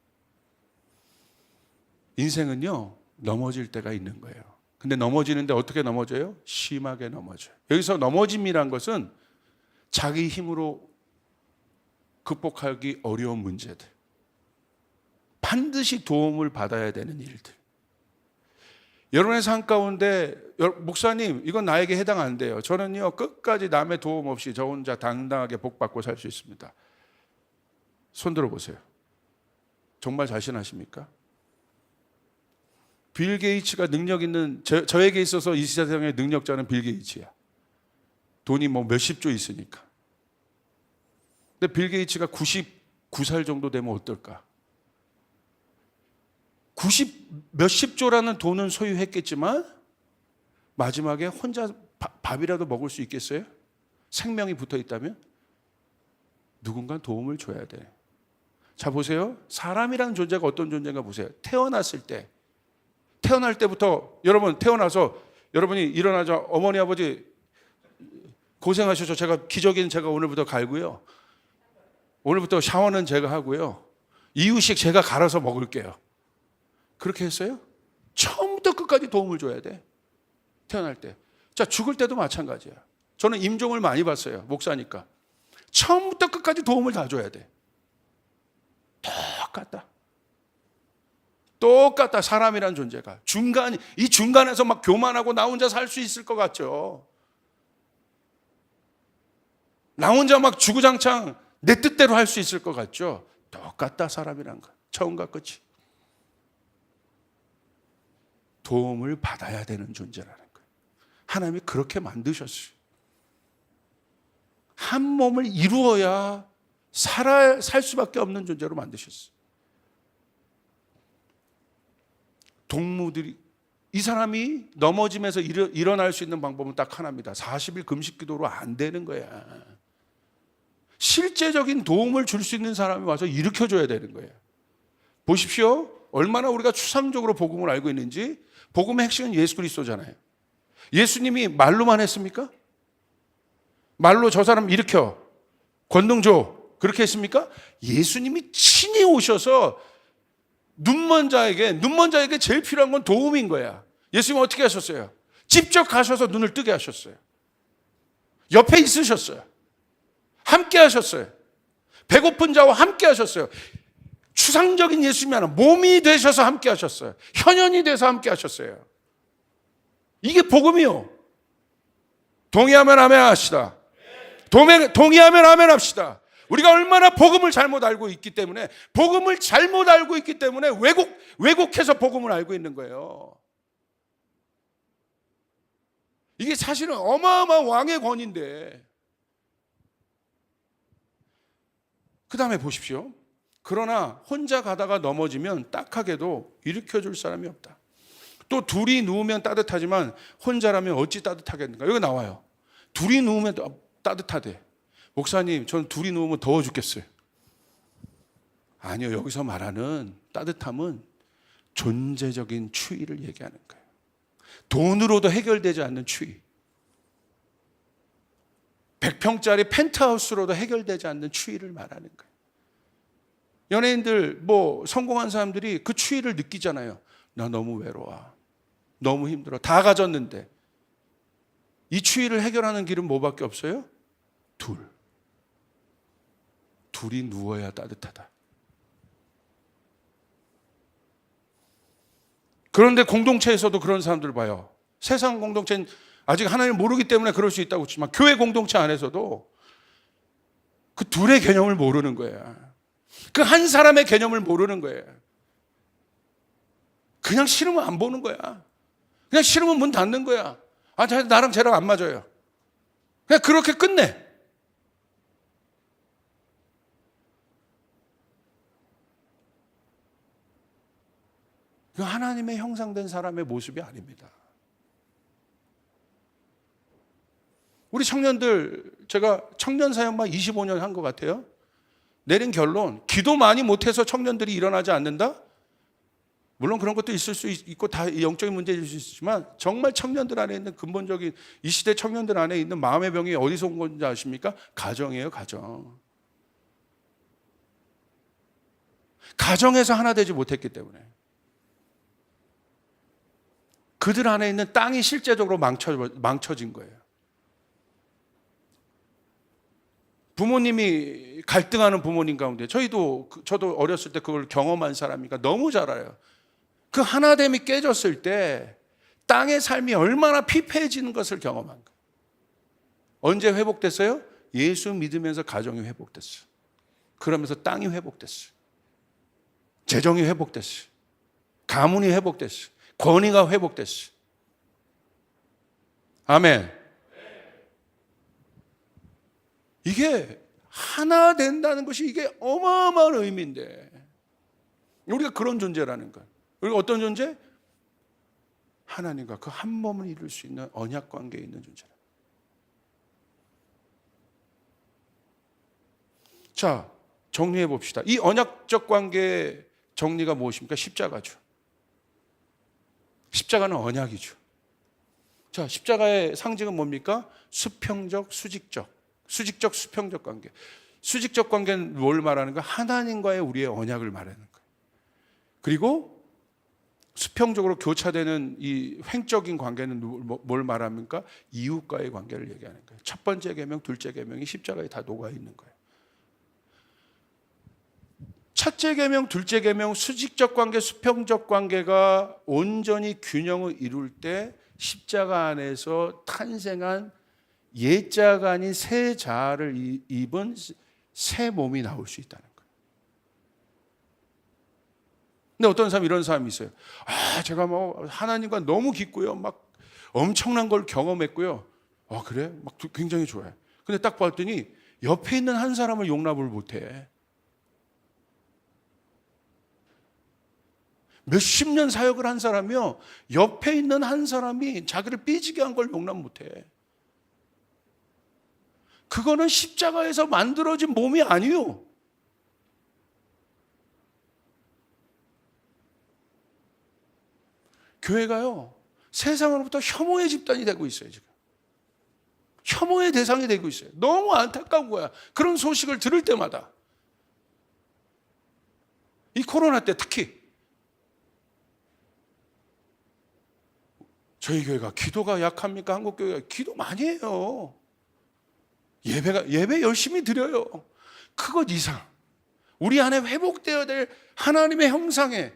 인생은요, 넘어질 때가 있는 거예요. 근데 넘어지는데 어떻게 넘어져요? 심하게 넘어져요. 여기서 넘어짐이란 것은 자기 힘으로 극복하기 어려운 문제들, 반드시 도움을 받아야 되는 일들. 여러분의 삶 가운데 목사님 이건 나에게 해당 안 돼요. 저는요 끝까지 남의 도움 없이 저 혼자 당당하게 복받고 살 수 있습니다. 손 들어보세요. 정말 자신하십니까? 빌 게이츠가 능력 있는 저에게 있어서 이 세상의 능력자는 빌 게이츠야. 돈이 뭐 몇십조 있으니까. 근데 빌 게이츠가 99살 정도 되면 어떨까? 90 몇십조라는 돈은 소유했겠지만 마지막에 혼자 밥이라도 먹을 수 있겠어요? 생명이 붙어 있다면? 누군가 도움을 줘야 돼. 자 보세요. 사람이라는 존재가 어떤 존재인가 보세요. 태어날 때부터 여러분 태어나서 여러분이 일어나자 어머니 아버지 고생하셔서 기저귀는 제가 오늘부터 갈고요. 오늘부터 샤워는 제가 하고요. 이유식 제가 갈아서 먹을게요. 그렇게 했어요? 처음부터 끝까지 도움을 줘야 돼. 태어날 때. 자, 죽을 때도 마찬가지야. 저는 임종을 많이 봤어요. 목사니까. 처음부터 끝까지 도움을 다 줘야 돼. 똑같다. 사람이란 존재가. 이 중간에서 막 교만하고 나 혼자 살 수 있을 것 같죠. 나 혼자 막 주구장창 내 뜻대로 할 수 있을 것 같죠. 똑같다, 사람이란 거. 처음과 끝이. 도움을 받아야 되는 존재라는 거예요. 하나님이 그렇게 만드셨어요. 한 몸을 이루어야 살 수밖에 없는 존재로 만드셨어요. 동무들이 이 사람이 넘어지면서 일어날 수 있는 방법은 딱 하나입니다. 40일 금식 기도로 안 되는 거야. 실제적인 도움을 줄 수 있는 사람이 와서 일으켜줘야 되는 거예요. 보십시오. 얼마나 우리가 추상적으로 복음을 알고 있는지. 복음의 핵심은 예수 그리스도잖아요. 예수님이 말로만 했습니까? 말로 저 사람 일으켜 권능 줘 그렇게 했습니까? 예수님이 친히 오셔서 눈먼 자에게 제일 필요한 건 도움인 거야. 예수님은 어떻게 하셨어요? 직접 가셔서 눈을 뜨게 하셨어요. 옆에 있으셨어요. 함께 하셨어요. 배고픈 자와 함께 하셨어요. 추상적인 예수님이 아니라 몸이 되셔서 함께 하셨어요. 현현이 돼서 함께 하셨어요. 이게 복음이요. 동의하면 아멘 합시다. 동의하면 아멘 합시다. 우리가 얼마나 복음을 잘못 알고 있기 때문에 왜곡해서 복음을 알고 있는 거예요. 이게 사실은 어마어마한 왕의 권위인데. 그 다음에 보십시오. 그러나 혼자 가다가 넘어지면 딱하게도 일으켜줄 사람이 없다. 또 둘이 누우면 따뜻하지만 혼자라면 어찌 따뜻하겠는가? 여기 나와요. 둘이 누우면 따뜻하대. 목사님, 저는 둘이 누우면 더워 죽겠어요. 아니요, 여기서 말하는 따뜻함은 존재적인 추위를 얘기하는 거예요. 돈으로도 해결되지 않는 추위. 100평짜리 펜트하우스로도 해결되지 않는 추위를 말하는 거예요. 연예인들, 성공한 사람들이 그 추위를 느끼잖아요. 나 너무 외로워. 너무 힘들어. 다 가졌는데. 이 추위를 해결하는 길은 뭐밖에 없어요? 둘이 누워야 따뜻하다. 그런데 공동체에서도 그런 사람들을 봐요. 세상 공동체는 아직 하나님을 모르기 때문에 그럴 수 있다고 치지만 교회 공동체 안에서도 그 둘의 개념을 모르는 거야. 그 한 사람의 개념을 모르는 거예요. 그냥 싫으면 안 보는 거야. 그냥 싫으면 문 닫는 거야. 나랑 쟤랑 안 맞아요. 그냥 그렇게 끝내. 그 하나님의 형상된 사람의 모습이 아닙니다. 우리 청년들, 제가 청년 사역만 25년 한 것 같아요. 내린 결론, 기도 많이 못해서 청년들이 일어나지 않는다? 물론 그런 것도 있을 수 있고 다 영적인 문제일 수 있지만, 정말 청년들 안에 있는 근본적인, 이 시대 청년들 안에 있는 마음의 병이 어디서 온 건지 아십니까? 가정이에요, 가정. 가정에서 하나 되지 못했기 때문에. 그들 안에 있는 땅이 실제적으로 망쳐진 거예요. 부모님이 갈등하는 부모님 가운데, 저도 어렸을 때 그걸 경험한 사람이니까 너무 잘 알아요. 그 하나됨이 깨졌을 때 땅의 삶이 얼마나 피폐해지는 것을 경험한 거예요. 언제 회복됐어요? 예수 믿으면서 가정이 회복됐어요. 그러면서 땅이 회복됐어요. 재정이 회복됐어요. 가문이 회복됐어요. 권위가 회복됐어요. 아멘. 이게 하나 된다는 것이 이게 어마어마한 의미인데, 우리가 그런 존재라는 거예요. 우리가 어떤 존재? 하나님과 그 한 몸을 이룰 수 있는 언약 관계에 있는 존재라. 자, 정리해 봅시다. 이 언약적 관계의 정리가 무엇입니까? 십자가죠. 십자가는 언약이죠. 자, 십자가의 상징은 뭡니까? 수평적, 수직적, 수평적 관계. 수직적 관계는 뭘 말하는 거야? 하나님과의 우리의 언약을 말하는 거예요. 그리고 수평적으로 교차되는 이 횡적인 관계는 뭘 말합니까? 이웃과의 관계를 얘기하는 거예요. 첫 번째 계명, 둘째 계명이 십자가에 다 녹아 있는 거예요. 첫째 계명, 둘째 계명, 수직적 관계, 수평적 관계가 온전히 균형을 이룰 때 십자가 안에서 탄생한 옛자가 아닌 새 자아를 입은 새 몸이 나올 수 있다는 거예요. 근데 어떤 사람, 이런 사람이 있어요. 제가 하나님과 너무 깊고요, 막 엄청난 걸 경험했고요. 그래? 막 굉장히 좋아해. 근데 딱 봤더니 옆에 있는 한 사람을 용납을 못해. 몇십 년 사역을 한 사람이요, 옆에 있는 한 사람이 자기를 삐지게 한 걸 용납 못해. 그거는 십자가에서 만들어진 몸이 아니요. 교회가요, 세상으로부터 혐오의 집단이 되고 있어요. 지금 혐오의 대상이 되고 있어요. 너무 안타까운 거야, 그런 소식을 들을 때마다. 이 코로나 때 특히 저희 교회가 기도가 약합니까? 한국 교회가 기도 많이 해요. 예배 열심히 드려요. 그것 이상 우리 안에 회복되어야 될 하나님의 형상의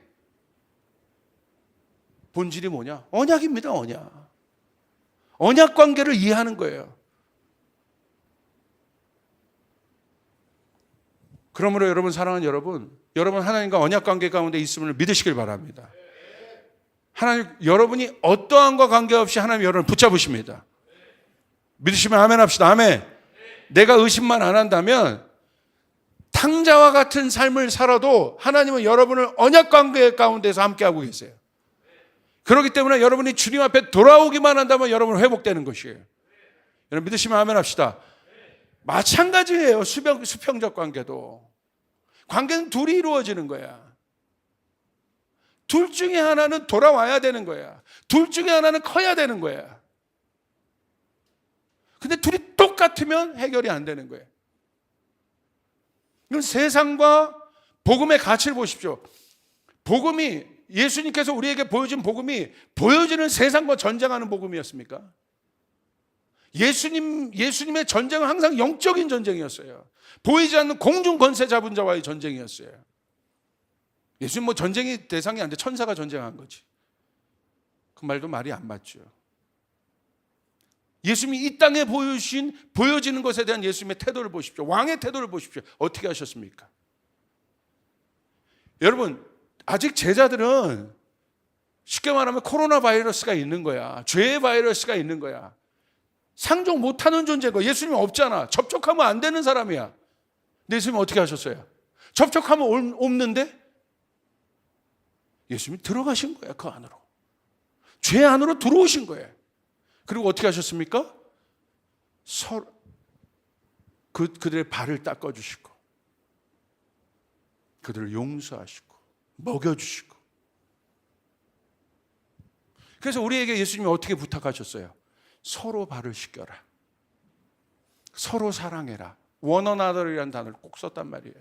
본질이 뭐냐? 언약입니다. 언약 관계를 이해하는 거예요. 그러므로 여러분, 사랑하는 여러분 하나님과 언약 관계 가운데 있음을 믿으시길 바랍니다. 하나님, 여러분이 어떠함과 관계없이 하나님 여러분을 붙잡으십니다. 믿으시면 아멘 합시다. 아멘. 내가 의심만 안 한다면 탕자와 같은 삶을 살아도 하나님은 여러분을 언약 관계 가운데서 함께하고 계세요. 그렇기 때문에 여러분이 주님 앞에 돌아오기만 한다면 여러분은 회복되는 것이에요. 여러분 믿으시면 아멘 합시다. 마찬가지예요. 수평적 관계도. 관계는 둘이 이루어지는 거야. 둘 중에 하나는 돌아와야 되는 거야. 둘 중에 하나는 커야 되는 거야. 근데 둘이 똑같으면 해결이 안 되는 거예요. 이건 세상과 복음의 가치를 보십시오. 복음이, 예수님께서 우리에게 보여준 복음이 보여지는 세상과 전쟁하는 복음이었습니까? 예수님의 전쟁은 항상 영적인 전쟁이었어요. 보이지 않는 공중 권세 잡은 자와의 전쟁이었어요. 예수님 전쟁이 대상이 안 돼. 천사가 전쟁한 거지. 그 말도 말이 안 맞죠. 예수님이 이 땅에 보여지는 것에 대한 예수님의 태도를 보십시오. 왕의 태도를 보십시오. 어떻게 하셨습니까? 여러분, 아직 제자들은 쉽게 말하면 코로나 바이러스가 있는 거야. 죄의 바이러스가 있는 거야. 상종 못하는 존재고, 예수님 없잖아. 접촉하면 안 되는 사람이야. 근데 예수님 어떻게 하셨어요? 접촉하면 없는데? 예수님이 들어가신 거예요. 그 안으로. 죄 안으로 들어오신 거예요. 그리고 어떻게 하셨습니까? 그들의 발을 닦아주시고 그들을 용서하시고 먹여주시고. 그래서 우리에게 예수님이 어떻게 부탁하셨어요? 서로 발을 씻겨라. 서로 사랑해라. one another이라는 단어를 꼭 썼단 말이에요.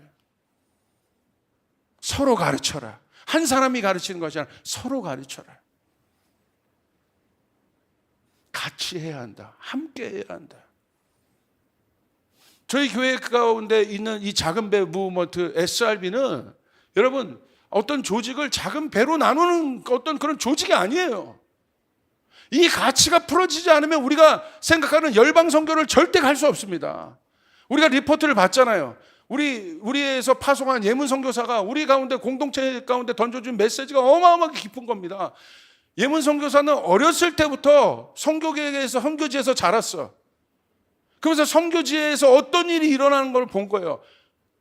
서로 가르쳐라. 한 사람이 가르치는 것이 아니라 서로 가르쳐라. 같이 해야 한다. 함께 해야 한다. 저희 교회 가운데 있는 이 작은 배 무브먼트 SRB는 여러분 어떤 조직을 작은 배로 나누는 어떤 그런 조직이 아니에요. 이 가치가 풀어지지 않으면 우리가 생각하는 열방 선교를 절대 갈 수 없습니다. 우리가 리포트를 봤잖아요. 우리에서 파송한 예문 선교사가 우리 가운데 공동체 가운데 던져준 메시지가 어마어마하게 깊은 겁니다. 예문 선교사는 어렸을 때부터 선교계에서 선교지에서 자랐어. 그러면서 선교지에서 어떤 일이 일어나는 걸 본 거예요.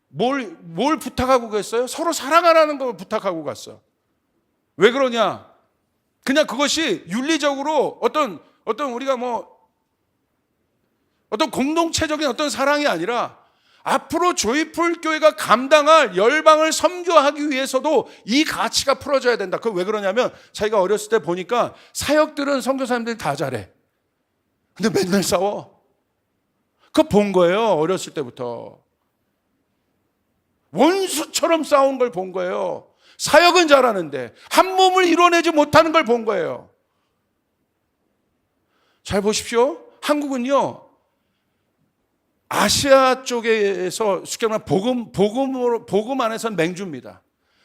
뭘 부탁하고 갔어요? 서로 사랑하라는 걸 부탁하고 갔어. 왜 그러냐? 그냥 그것이 윤리적으로 어떤 우리가 어떤 공동체적인 어떤 사랑이 아니라 앞으로 조이풀 교회가 감당할 열방을 섬교하기 위해서도 이 가치가 풀어져야 된다. 그거 왜 그러냐면 자기가 어렸을 때 보니까 사역들은 선교사님들이 다 잘해. 근데 맨날 싸워. 그거 본 거예요. 어렸을 때부터. 원수처럼 싸운 걸 본 거예요. 사역은 잘하는데 한 몸을 이뤄내지 못하는 걸 본 거예요. 잘 보십시오. 한국은요. 아시아 쪽에서 쉽게 말하면 복음 안에서는 맹주입니다.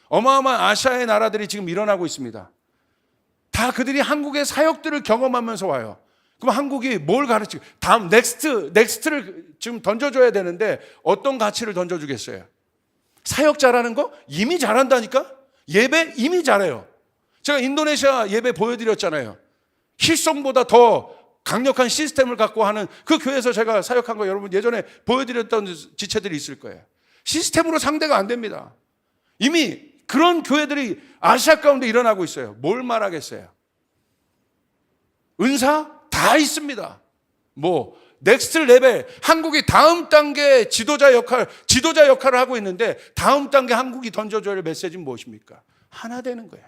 어마어마한 아시아의 나라들이 지금 일어나고 있습니다. 다 그들이 한국의 사역들을 경험하면서 와요. 그럼 한국이 뭘 가르치고 다음 넥스트를 지금 던져줘야 되는데 어떤 가치를 던져주겠어요? 사역 잘하는 거? 이미 잘한다니까? 예배 이미 잘해요. 제가 인도네시아 예배 보여드렸잖아요. 힐송보다 더 강력한 시스템을 갖고 하는 그 교회에서 제가 사역한 거 여러분 예전에 보여드렸던 지체들이 있을 거예요. 시스템으로 상대가 안 됩니다. 이미 그런 교회들이 아시아 가운데 일어나고 있어요. 뭘 말하겠어요? 은사 다 있습니다. 넥스트 레벨, 한국이 다음 단계 지도자 역할을 하고 있는데 다음 단계 한국이 던져줘야 할 메시지는 무엇입니까? 하나 되는 거예요.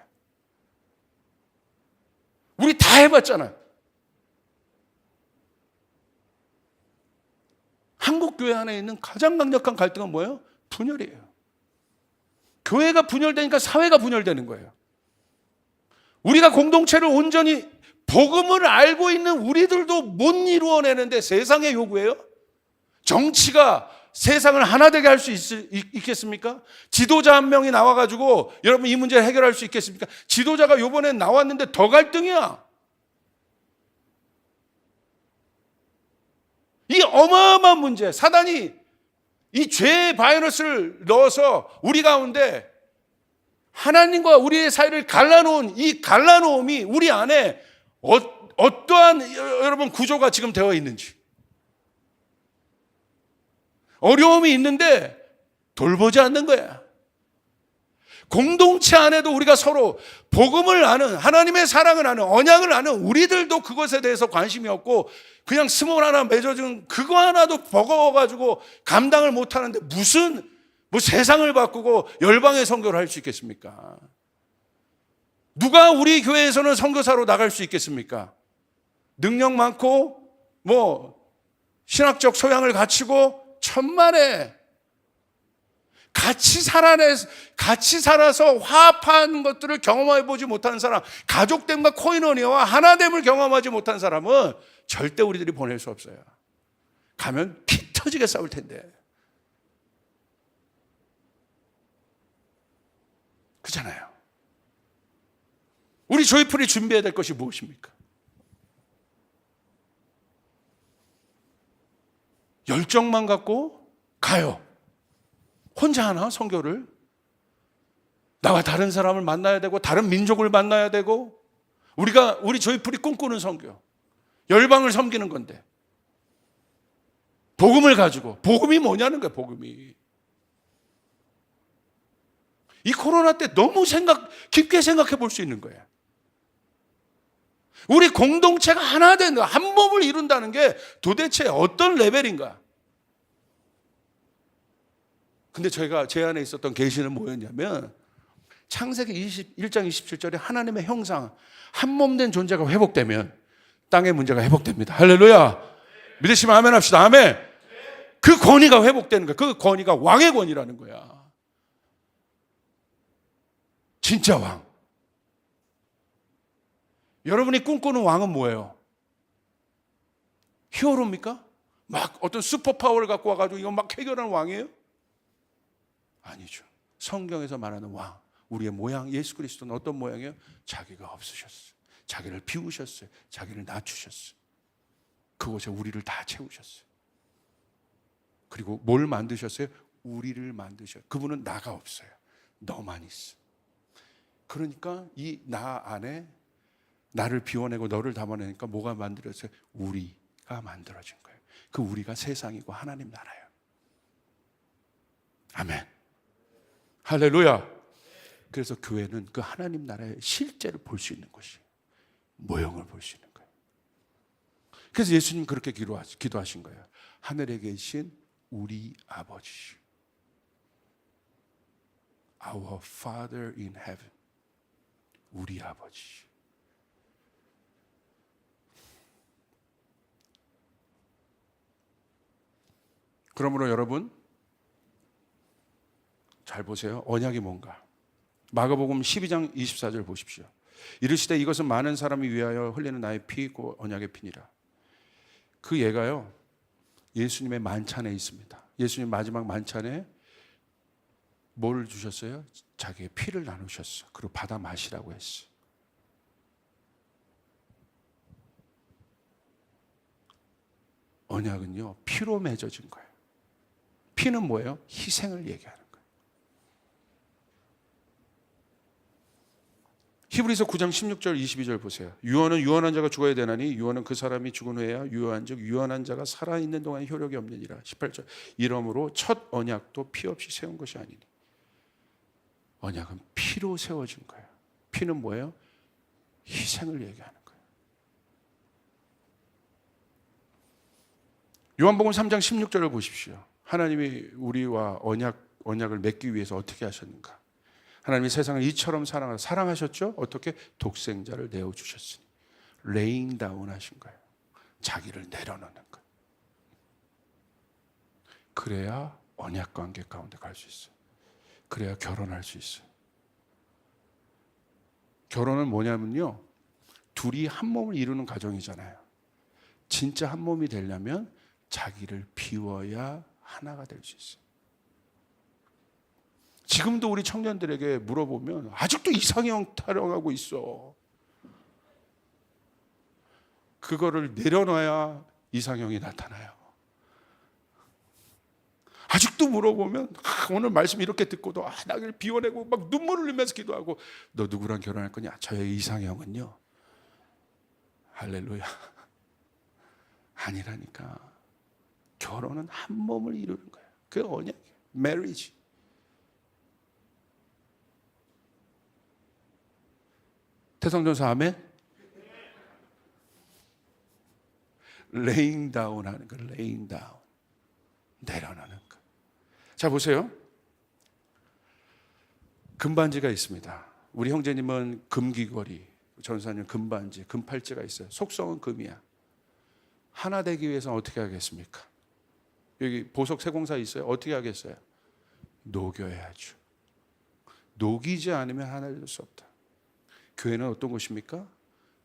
우리 다 해봤잖아요. 한국 교회 안에 있는 가장 강력한 갈등은 뭐예요? 분열이에요. 교회가 분열되니까 사회가 분열되는 거예요. 우리가 공동체를 온전히 복음을 알고 있는 우리들도 못 이루어내는데 세상의 요구예요? 정치가 세상을 하나 되게 할 수 있겠습니까? 지도자 한 명이 나와가지고 여러분 이 문제를 해결할 수 있겠습니까? 지도자가 이번에 나왔는데 더 갈등이야. 이 어마어마한 문제, 사단이 이 죄의 바이러스를 넣어서 우리 가운데 하나님과 우리의 사이를 갈라놓은 이 갈라놓음이 우리 안에 어떠한 여러분 구조가 지금 되어 있는지, 어려움이 있는데 돌보지 않는 거야. 공동체 안에도 우리가 서로 복음을 아는, 하나님의 사랑을 아는, 언약을 아는 우리들도 그것에 대해서 관심이 없고 그냥 스몰 하나 맺어준 그거 하나도 버거워가지고 감당을 못하는데 무슨 세상을 바꾸고 열방의 선교를 할 수 있겠습니까? 누가 우리 교회에서는 선교사로 나갈 수 있겠습니까? 능력 많고 신학적 소양을 갖추고 천만에 같이 살아서 화합한 것들을 경험해 보지 못한 사람, 가족됨과 코이노니아와 하나됨을 경험하지 못한 사람은 절대 우리들이 보낼 수 없어요. 가면 피 터지게 싸울 텐데. 그렇잖아요. 우리 조이풀이 준비해야 될 것이 무엇입니까? 열정만 갖고 가요. 혼자 하나 선교를? 나와 다른 사람을 만나야 되고 다른 민족을 만나야 되고 우리 조이풀이 꿈꾸는 선교, 열방을 섬기는 건데 복음을 가지고, 복음이 뭐냐는 거야. 복음이 이 코로나 때 너무 깊게 생각해 볼 수 있는 거예요. 우리 공동체가 하나 되는, 한 몸을 이룬다는 게 도대체 어떤 레벨인가? 근데 제 안에 있었던 계시는 뭐였냐면, 창세기 1장 27절에 하나님의 형상, 한 몸 된 존재가 회복되면 땅의 문제가 회복됩니다. 할렐루야. 믿으시면 아멘 합시다. 아멘. 그 권위가 회복되는 거야. 그 권위가 왕의 권위라는 거야. 진짜 왕. 여러분이 꿈꾸는 왕은 뭐예요? 히어로입니까? 막 어떤 슈퍼파워를 갖고 와가지고 이거 막 해결하는 왕이에요? 아니죠. 성경에서 말하는 왕, 우리의 모양, 예수 그리스도는 어떤 모양이에요? 자기가 없으셨어요. 자기를 비우셨어요. 자기를 낮추셨어요. 그곳에 우리를 다 채우셨어요. 그리고 뭘 만드셨어요? 우리를 만드셔요. 그분은 나가 없어요. 너만 있어. 그러니까 이 나 안에 나를 비워내고 너를 담아내니까 뭐가 만들어졌어요? 우리가 만들어진 거예요. 그 우리가 세상이고 하나님 나라예요. 아멘. 할렐루야. 그래서 교회는 그 하나님 나라의 실제를 볼 수 있는 곳이에요. 모형을 볼 수 있는 거예요. 그래서 예수님 그렇게 기도하신 거예요. 하늘에 계신 우리 아버지, Our Father in Heaven, 우리 아버지. 그러므로 여러분 잘 보세요. 언약이 뭔가? 마가복음 12장 24절 보십시오. 이르시되 이것은 많은 사람이 위하여 흘리는 나의 피고 언약의 피니라. 그 예가요, 예수님의 만찬에 있습니다. 예수님 마지막 만찬에 뭘 주셨어요? 자기의 피를 나누셨어. 그리고 받아 마시라고 했어. 언약은요, 피로 맺어진 거예요. 피는 뭐예요? 희생을 얘기하는 거예요. 히브리서 9장 16절 22절 보세요. 유언은 유언한 자가 죽어야 되나니 유언은 그 사람이 죽은 후에야 유효한즉 유언한 자가 살아있는 동안 효력이 없느니라. 18절. 이러므로 첫 언약도 피 없이 세운 것이 아니니. 언약은 피로 세워진 거예요. 피는 뭐예요? 희생을 얘기하는 거예요. 요한복음 3장 16절을 보십시오. 하나님이 우리와 언약을 맺기 위해서 어떻게 하셨는가? 하나님이 세상을 이처럼 사랑하셨죠? 어떻게? 독생자를 내어주셨으니 laying down 하신 거예요. 자기를 내려놓는 거예요. 그래야 언약 관계 가운데 갈 수 있어요. 그래야 결혼할 수 있어요. 결혼은 뭐냐면요, 둘이 한 몸을 이루는 과정이잖아요. 진짜 한 몸이 되려면 자기를 비워야 하나가 될 수 있어요. 지금도 우리 청년들에게 물어보면 아직도 이상형 타령하고 있어. 그거를 내려놔야 이상형이 나타나요. 아직도 물어보면 오늘 말씀 이렇게 듣고도 나를 비워내고 막 눈물을 흘리면서 기도하고, 너 누구랑 결혼할 거냐? 저의 이상형은요, 할렐루야, 아니라니까. 결혼은 한 몸을 이루는 거예요. 그게 언약이에요. marriage. 태성전서 아멘? laying down 하는 거, laying down. 내려놓는 거. 자, 보세요. 금반지가 있습니다. 우리 형제님은 금귀걸이, 전사님 금반지, 금팔찌가 있어요. 속성은 금이야. 하나 되기 위해서는 어떻게 하겠습니까? 여기 보석 세공사 있어요. 어떻게 하겠어요? 녹여야죠. 녹이지 않으면 하나 될 수 없다. 교회는 어떤 곳입니까?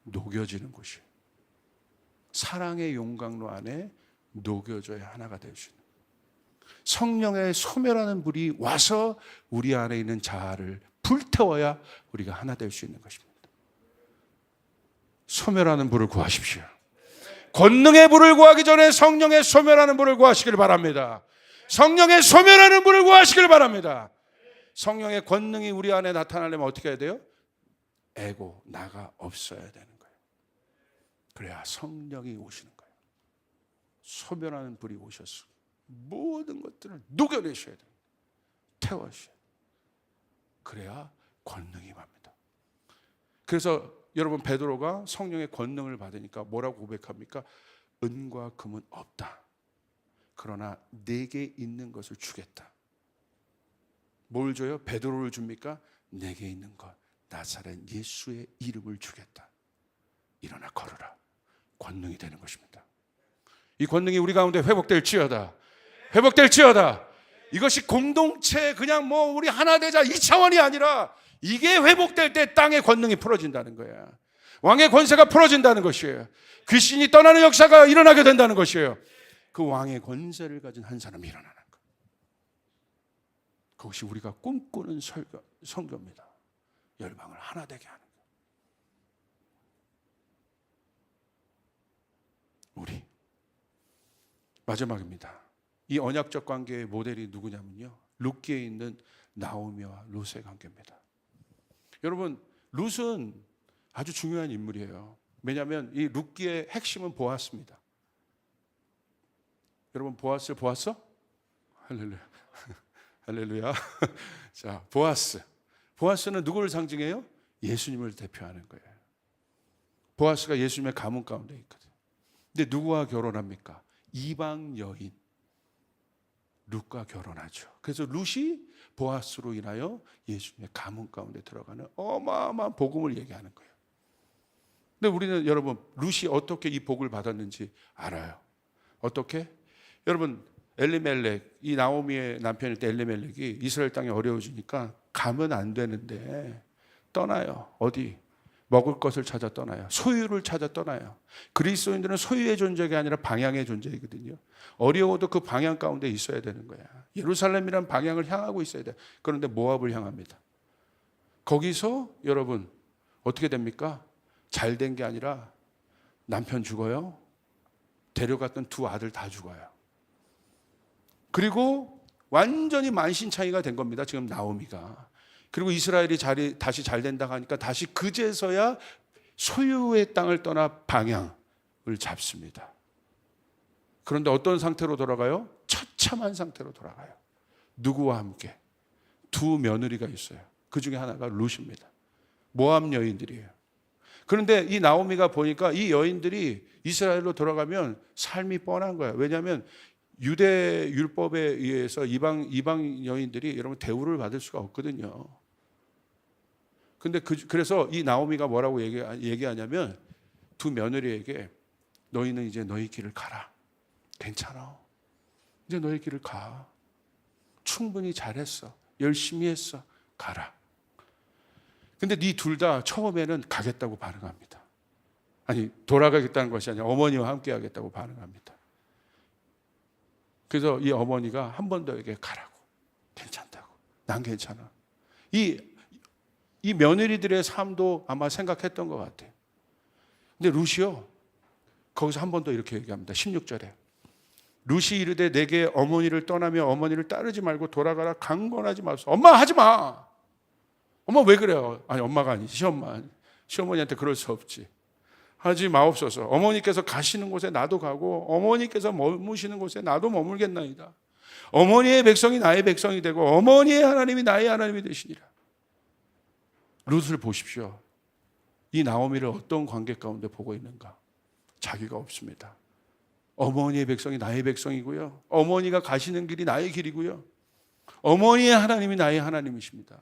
녹여지는 곳이에요. 사랑의 용광로 안에 녹여져야 하나가 될 수 있는. 성령의 소멸하는 불이 와서 우리 안에 있는 자아를 불태워야 우리가 하나 될 수 있는 것입니다. 소멸하는 불을 구하십시오. 권능의 불을 구하기 전에 성령의 소멸하는 불을 구하시길 바랍니다. 성령의 소멸하는 불을 구하시길 바랍니다. 성령의 권능이 우리 안에 나타나려면 어떻게 해야 돼요? 에고, 나가 없어야 되는 거예요. 그래야 성령이 오시는 거예요. 소멸하는 불이 오셔서 모든 것들을 녹여내셔야 돼요. 태워주셔야 돼요. 그래야 권능이 임합니다. 그래서 여러분 베드로가 성령의 권능을 받으니까 뭐라고 고백합니까? 은과 금은 없다. 그러나 내게 있는 것을 주겠다. 뭘 줘요? 베드로를 줍니까? 내게 있는 것, 나사렛 예수의 이름을 주겠다. 일어나 걸어라. 권능이 되는 것입니다. 이 권능이 우리 가운데 회복될지어다. 회복될지어다. 이것이 공동체 그냥 뭐 우리 하나 되자 이 차원이 아니라 이게 회복될 때 땅의 권능이 풀어진다는 거야. 왕의 권세가 풀어진다는 것이에요. 귀신이 떠나는 역사가 일어나게 된다는 것이에요. 그 왕의 권세를 가진 한 사람이 일어나는 것. 그것이 우리가 꿈꾸는 선교입니다. 열방을 하나 되게 하는 것. 우리 마지막입니다. 이 언약적 관계의 모델이 누구냐면요, 룻기에 있는 나오미와 룻의 관계입니다. 여러분, 룻은 아주 중요한 인물이에요. 왜냐하면 이 룻기의 핵심은 보아스입니다. 여러분 보아스를 보았어? 할렐루야. 할렐루야. 자, 보아스는 누구를 상징해요? 예수님을 대표하는 거예요. 보아스가 예수님의 가문 가운데 있거든요. 근데 누구와 결혼합니까? 이방 여인 룻과 결혼하죠. 그래서 룻이 보아스로 인하여 예수님의 가문 가운데 들어가는 어마어마한 복음을 얘기하는 거예요. 근데 우리는 여러분 룻이 어떻게 이 복을 받았는지 알아요. 어떻게? 여러분 엘리멜렉, 이 나오미의 남편일 때 엘리멜렉이 이스라엘 땅이 어려워지니까 가면 안 되는데 떠나요. 어디? 먹을 것을 찾아 떠나요. 소유를 찾아 떠나요. 그리스도인들은 소유의 존재가 아니라 방향의 존재이거든요. 어려워도 그 방향 가운데 있어야 되는 거야. 예루살렘이라는 방향을 향하고 있어야 돼. 그런데 모압을 향합니다. 거기서 여러분 어떻게 됩니까? 잘 된 게 아니라 남편 죽어요. 데려갔던 두 아들 다 죽어요. 그리고 완전히 만신창이가 된 겁니다. 지금 나오미가. 그리고 이스라엘이 다시 잘 된다고 하니까 다시 그제서야 소유의 땅을 떠나 방향을 잡습니다. 그런데 어떤 상태로 돌아가요? 처참한 상태로 돌아가요. 누구와 함께? 두 며느리가 있어요. 그 중에 하나가 룻입니다. 모압 여인들이에요. 그런데 이 나오미가 보니까 이 여인들이 이스라엘로 돌아가면 삶이 뻔한 거예요. 왜냐하면 유대 율법에 의해서 이방 여인들이 여러분 대우를 받을 수가 없거든요. 근데 그래서 이 나오미가 뭐라고 얘기하냐면 두 며느리에게 너희는 이제 너희 길을 가라. 괜찮아. 이제 너희 길을 가. 충분히 잘했어. 열심히 했어. 가라. 근데 네 둘 다 처음에는 가겠다고 반응합니다. 아니 돌아가겠다는 것이 아니라 어머니와 함께 하겠다고 반응합니다. 그래서 이 어머니가 한 번 더 얘기해 가라고. 괜찮다고. 난 괜찮아. 이 며느리들의 삶도 아마 생각했던 것 같아요. 근데 룻이요. 거기서 한 번 더 이렇게 얘기합니다. 16절에. 룻이 이르되 내게 어머니를 떠나며 어머니를 따르지 말고 돌아가라. 강권하지 마소서. 엄마 하지 마. 엄마 왜 그래요? 아니 엄마가 아니지. 시엄마. 시어머니한테 그럴 수 없지. 하지 마옵소서. 어머니께서 가시는 곳에 나도 가고 어머니께서 머무시는 곳에 나도 머물겠나이다. 어머니의 백성이 나의 백성이 되고 어머니의 하나님이 나의 하나님이 되시니라. 룻을 보십시오. 이 나오미를 어떤 관계 가운데 보고 있는가? 자기가 없습니다. 어머니의 백성이 나의 백성이고요. 어머니가 가시는 길이 나의 길이고요. 어머니의 하나님이 나의 하나님이십니다.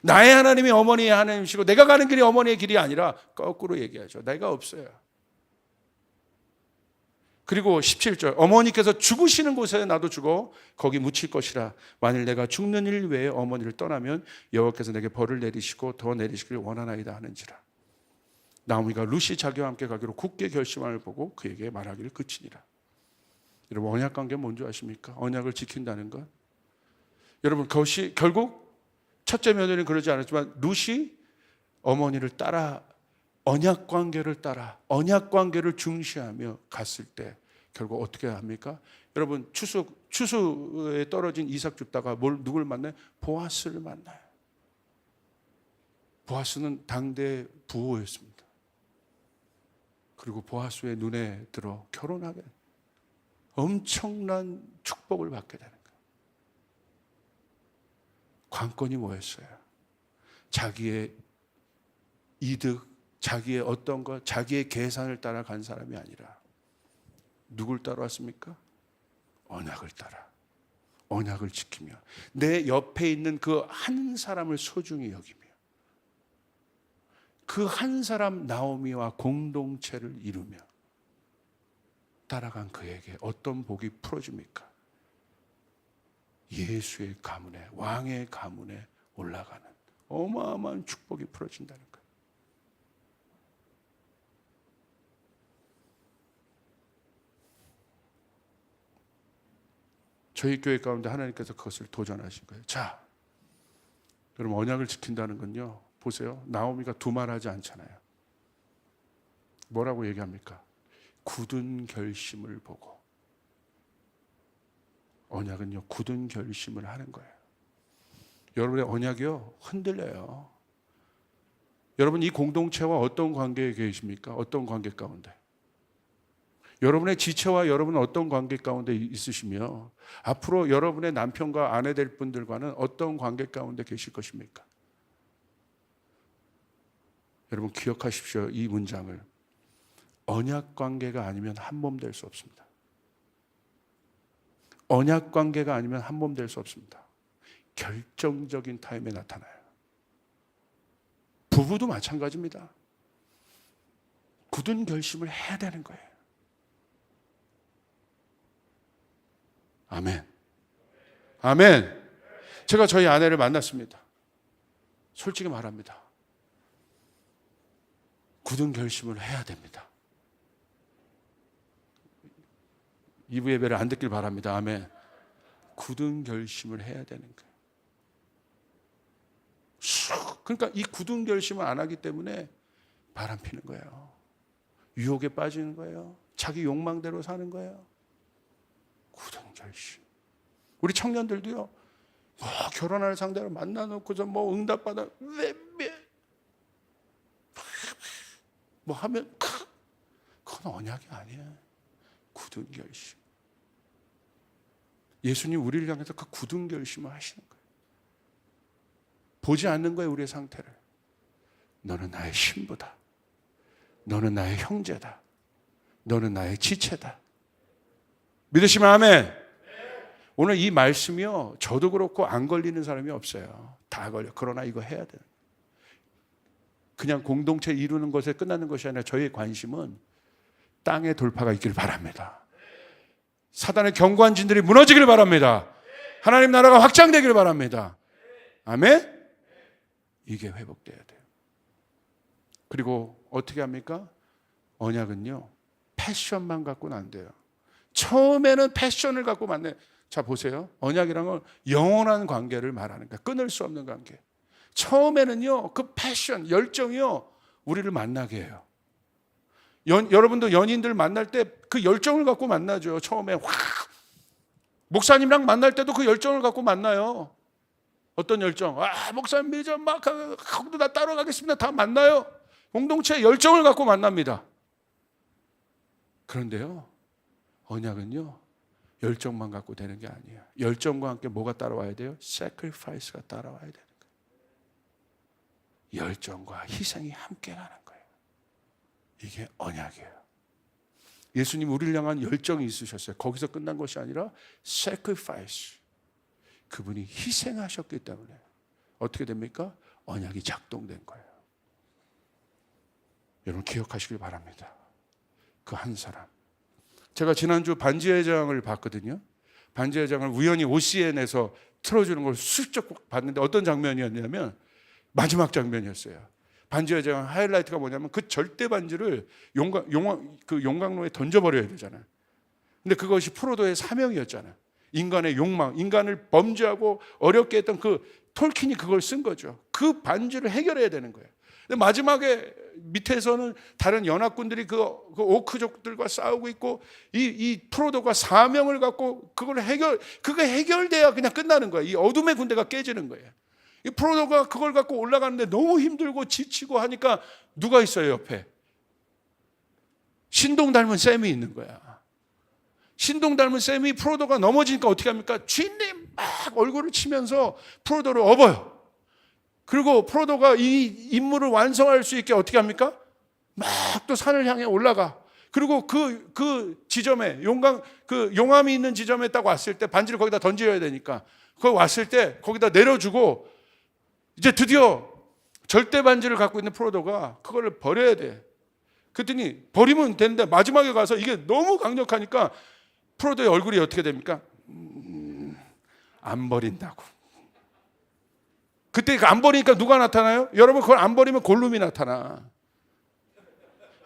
나의 하나님이 어머니의 하나님이시고 내가 가는 길이 어머니의 길이 아니라 거꾸로 얘기하죠. 내가 없어요. 그리고 17절 어머니께서 죽으시는 곳에 나도 죽어 거기 묻힐 것이라. 만일 내가 죽는 일 외에 어머니를 떠나면 여호와께서 내게 벌을 내리시고 더 내리시길 원하나이다 하는지라. 나오미가 룻이 자기와 함께 가기로 굳게 결심함을 보고 그에게 말하기를 그치니라. 여러분 언약 관계는 뭔지 아십니까? 언약을 지킨다는 것. 여러분 그것이 결국 첫째 며느리는 그러지 않았지만 룻이 어머니를 따라 언약 관계를 따라 언약 관계를 중시하며 갔을 때 결국 어떻게 합니까? 여러분 추수에 떨어진 이삭 줍다가 누굴 만나요? 보아스를 만나요. 보아스는 당대 부호였습니다. 그리고 보아스의 눈에 들어 결혼하게 엄청난 축복을 받게 되는 거예요. 관건이 뭐였어요? 자기의 이득, 자기의 어떤 것, 자기의 계산을 따라간 사람이 아니라 누굴 따라왔습니까? 언약을 따라, 언약을 지키며 내 옆에 있는 그 한 사람을 소중히 여기며 그 한 사람 나오미와 공동체를 이루며 따라간 그에게 어떤 복이 풀어집니까? 예수의 가문에, 왕의 가문에 올라가는 어마어마한 축복이 풀어진다는 거예요. 저희 교회 가운데 하나님께서 그것을 도전하신 거예요. 자, 여러분, 언약을 지킨다는 건요, 보세요. 나오미가 두말하지 않잖아요. 뭐라고 얘기합니까? 굳은 결심을 보고. 언약은요, 굳은 결심을 하는 거예요. 여러분의 언약이요, 흔들려요. 여러분, 이 공동체와 어떤 관계에 계십니까? 어떤 관계 가운데? 여러분의 지체와 여러분은 어떤 관계 가운데 있으시며 앞으로 여러분의 남편과 아내 될 분들과는 어떤 관계 가운데 계실 것입니까? 여러분, 기억하십시오. 이 문장을. 언약 관계가 아니면 한 몸 될 수 없습니다. 언약 관계가 아니면 한 몸 될 수 없습니다. 결정적인 타임에 나타나요. 부부도 마찬가지입니다. 굳은 결심을 해야 되는 거예요. 아멘. 아멘. 제가 저희 아내를 만났습니다. 솔직히 말합니다. 굳은 결심을 해야 됩니다. 2부 예배를 안 듣길 바랍니다. 아멘. 굳은 결심을 해야 되는 거예요. 그러니까 이 굳은 결심을 안 하기 때문에 바람 피는 거예요. 유혹에 빠지는 거예요. 자기 욕망대로 사는 거예요. 굳은 결심. 우리 청년들도요, 결혼할 상대를 만나놓고서 응답받아 하면 그건 언약이 아니에요. 굳은 결심. 예수님 우리를 향해서 그 굳은 결심을 하시는 거예요. 보지 않는 거예요, 우리의 상태를. 너는 나의 신부다. 너는 나의 형제다. 너는 나의 지체다. 믿으시면 아멘. 오늘 이 말씀이요, 저도 그렇고 안 걸리는 사람이 없어요. 다 걸려. 그러나 이거 해야 돼요. 그냥 공동체 이루는 것에 끝나는 것이 아니라 저희의 관심은 땅의 돌파가 있기를 바랍니다. 사단의 경관진들이 무너지기를 바랍니다. 하나님 나라가 확장되기를 바랍니다. 아멘. 이게 회복돼야 돼요. 그리고 어떻게 합니까? 언약은요, 패션만 갖고는 안 돼요. 처음에는 패션을 갖고 만나요. 자, 보세요. 언약이란 건 영원한 관계를 말하는 거예요. 끊을 수 없는 관계. 처음에는요, 그 패션, 열정이요, 우리를 만나게 해요. 여러분도 연인들 만날 때 그 열정을 갖고 만나죠. 처음에 확. 목사님이랑 만날 때도 그 열정을 갖고 만나요. 어떤 열정? 목사님 믿어 막 하고도 나 따라가겠습니다. 다 만나요. 공동체의 열정을 갖고 만납니다. 그런데요, 언약은요, 열정만 갖고 되는 게 아니에요. 열정과 함께 뭐가 따라와야 돼요? sacrifice가 따라와야 되는 거예요. 열정과 희생이 함께 가는 거예요. 이게 언약이에요. 예수님 우리를 향한 열정이 있으셨어요. 거기서 끝난 것이 아니라 sacrifice. 그분이 희생하셨기 때문에 어떻게 됩니까? 언약이 작동된 거예요. 여러분 기억하시길 바랍니다. 그 한 사람. 제가 지난주 반지의 제왕을 봤거든요. 반지의 제왕을 우연히 OCN에서 틀어주는 걸 슬쩍 봤는데 어떤 장면이었냐면 마지막 장면이었어요. 반지의 제왕 하이라이트가 뭐냐면 그 절대 반지를 용광로에 던져버려야 되잖아요. 근데 그것이 프로도의 사명이었잖아요. 인간의 욕망, 인간을 범죄하고 어렵게 했던 그 톨킨이 그걸 쓴 거죠. 그 반지를 해결해야 되는 거예요. 근데 마지막에 밑에서는 다른 연합군들이 그 오크족들과 싸우고 있고 이 프로도가 사명을 갖고 그거 해결돼야 그냥 끝나는 거예요. 이 어둠의 군대가 깨지는 거예요. 이 프로도가 그걸 갖고 올라가는데 너무 힘들고 지치고 하니까 누가 있어요, 옆에? 신동 닮은 샘이 있는 거야. 신동 닮은 샘이 프로도가 넘어지니까 어떻게 합니까? 주인님 막 얼굴을 치면서 프로도를 업어요. 그리고 프로도가 이 임무를 완성할 수 있게 어떻게 합니까? 막 또 산을 향해 올라가. 그리고 그 지점에 용암이 있는 지점에 딱 왔을 때 반지를 거기다 던져야 되니까 거기 왔을 때 거기다 내려주고 이제 드디어 절대 반지를 갖고 있는 프로도가 그거를 버려야 돼. 그랬더니 버리면 되는데 마지막에 가서 이게 너무 강력하니까 프로도의 얼굴이 어떻게 됩니까? 안 버린다고. 그때 안 버리니까 누가 나타나요? 여러분 그걸 안 버리면 골룸이 나타나.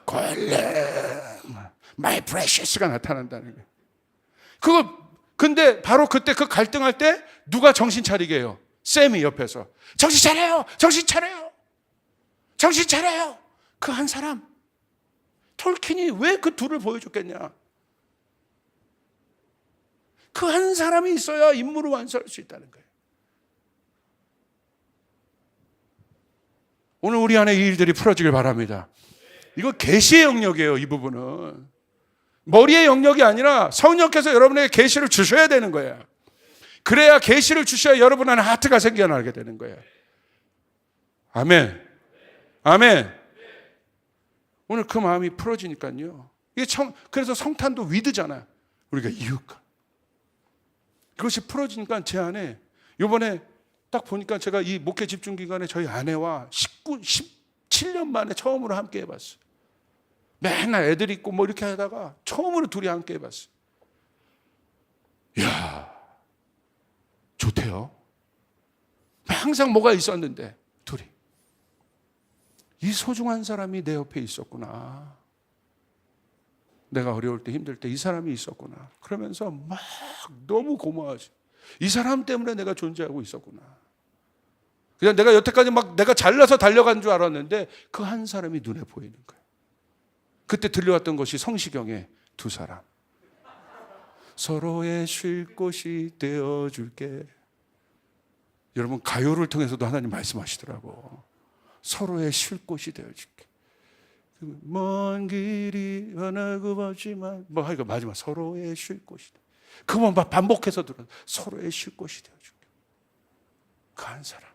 골룸, my precious가 나타난다는 거예요. 근데 바로 그때 그 갈등할 때 누가 정신 차리게 해요? 샘이 옆에서 정신 차려요, 정신 차려요, 정신 차려요. 그 한 사람. 톨킨이 왜 그 둘을 보여줬겠냐? 그 한 사람이 있어야 임무를 완수할 수 있다는 거예요. 오늘 우리 안에 이 일들이 풀어지길 바랍니다. 이거 계시의 영역이에요. 이 부분은 머리의 영역이 아니라 성령께서 여러분에게 계시를 주셔야 되는 거예요. 그래야 계시를 주셔야 여러분 안에 하트가 생겨나게 되는 거예요. 아멘. 아멘. 오늘 그 마음이 풀어지니까요. 그래서 성탄도 위드잖아요. 우리가 이웃과 그것이 풀어지니까 제 안에 이번에 딱 보니까 제가 이 목회 집중 기간에 저희 아내와 17년 만에 처음으로 함께 해봤어요. 맨날 애들 있고 뭐 이렇게 하다가 처음으로 둘이 함께 해봤어요. 이야, 좋대요. 항상 뭐가 있었는데 둘이. 이 소중한 사람이 내 옆에 있었구나. 내가 어려울 때 힘들 때 이 사람이 있었구나. 그러면서 막 너무 고마워하지. 이 사람 때문에 내가 존재하고 있었구나. 그냥 내가 여태까지 막 내가 잘나서 달려간 줄 알았는데 그 한 사람이 눈에 보이는 거예요. 그때 들려왔던 것이 성시경의 두 사람. 서로의 쉴 곳이 되어줄게. 여러분 가요를 통해서도 하나님 말씀하시더라고. 서로의 쉴 곳이 되어줄게. 먼 길이 하나고 없지만 뭐 하여간 마지막 서로의 쉴 곳이다. 그만 반복해서 들어. 서로의 쉴 곳이 되어줄게. 그 한 사람.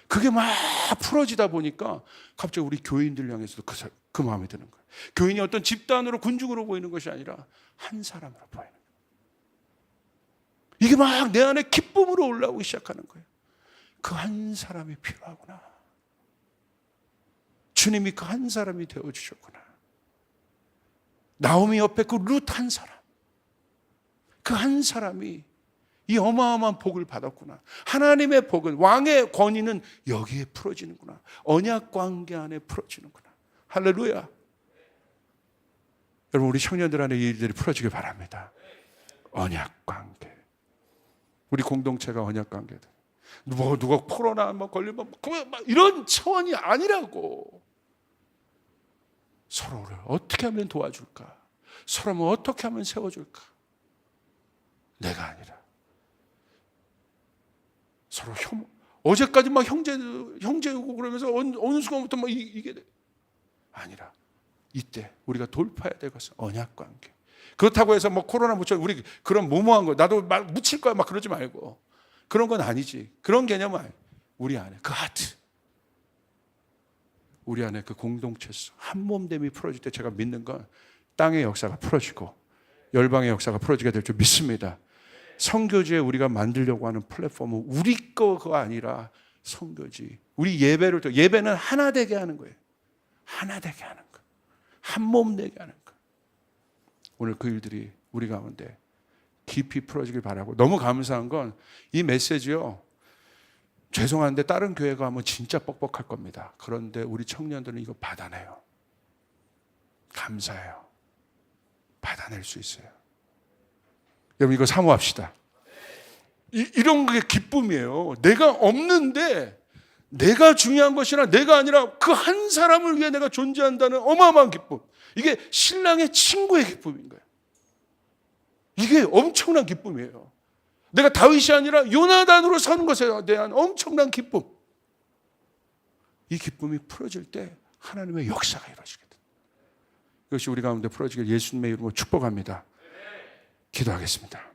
그게 막 풀어지다 보니까 갑자기 우리 교인들 향해서도 그 마음이 드는 거예요. 교인이 어떤 집단으로 군중으로 보이는 것이 아니라 한 사람으로 보이는 거예요. 이게 막 내 안에 기쁨으로 올라오기 시작하는 거예요. 그 한 사람이 필요하구나. 주님이 그 한 사람이 되어주셨구나. 나오미 옆에 그 룻 한 사람. 그 한 사람이 이 어마어마한 복을 받았구나. 하나님의 복은, 왕의 권위는 여기에 풀어지는구나. 언약 관계 안에 풀어지는구나. 할렐루야. 여러분 우리 청년들 안에 이 일들이 풀어지길 바랍니다. 언약 관계. 우리 공동체가 언약 관계다. 누가 코로나 걸리면 이런 차원이 아니라고. 서로를 어떻게 하면 도와줄까? 서로를 어떻게 하면 세워줄까? 내가 아니라 서로 어제까지 막 형제고 그러면서 어느 순간부터 막 이게 아니라 이때 우리가 돌파해야 될 것은 언약 관계. 그렇다고 해서 뭐 코로나 묻혀 우리 그런 무모한 거 나도 막 묻힐 거야 막 그러지 말고 그런 건 아니지. 그런 개념은 아니에요. 우리 안에 그 하트, 우리 안에 그 공동체성, 한몸됨이 풀어질 때 제가 믿는 건 땅의 역사가 풀어지고 열방의 역사가 풀어지게 될 줄 믿습니다. 선교지에 우리가 만들려고 하는 플랫폼은 우리 거가 아니라 선교지. 우리 예배는 하나 되게 하는 거예요. 하나 되게 하는 거. 한 몸 되게 하는 거. 오늘 그 일들이 우리 가운데 깊이 풀어지길 바라고. 너무 감사한 건 이 메시지요. 죄송한데 다른 교회가 하면 진짜 뻑뻑할 겁니다. 그런데 우리 청년들은 이거 받아내요. 감사해요. 받아낼 수 있어요. 여러분 이거 사모합시다. 이런 게 기쁨이에요. 내가 없는데 내가 중요한 것이 내가 아니라 그 한 사람을 위해 내가 존재한다는 어마어마한 기쁨. 이게 신랑의 친구의 기쁨인 거예요. 이게 엄청난 기쁨이에요. 내가 다윗이 아니라 요나단으로 사는 것에 대한 엄청난 기쁨. 이 기쁨이 풀어질 때 하나님의 역사가 이루어지게 됩니다. 이것이 우리 가운데 풀어지길 예수님의 이름으로 축복합니다. 기도하겠습니다.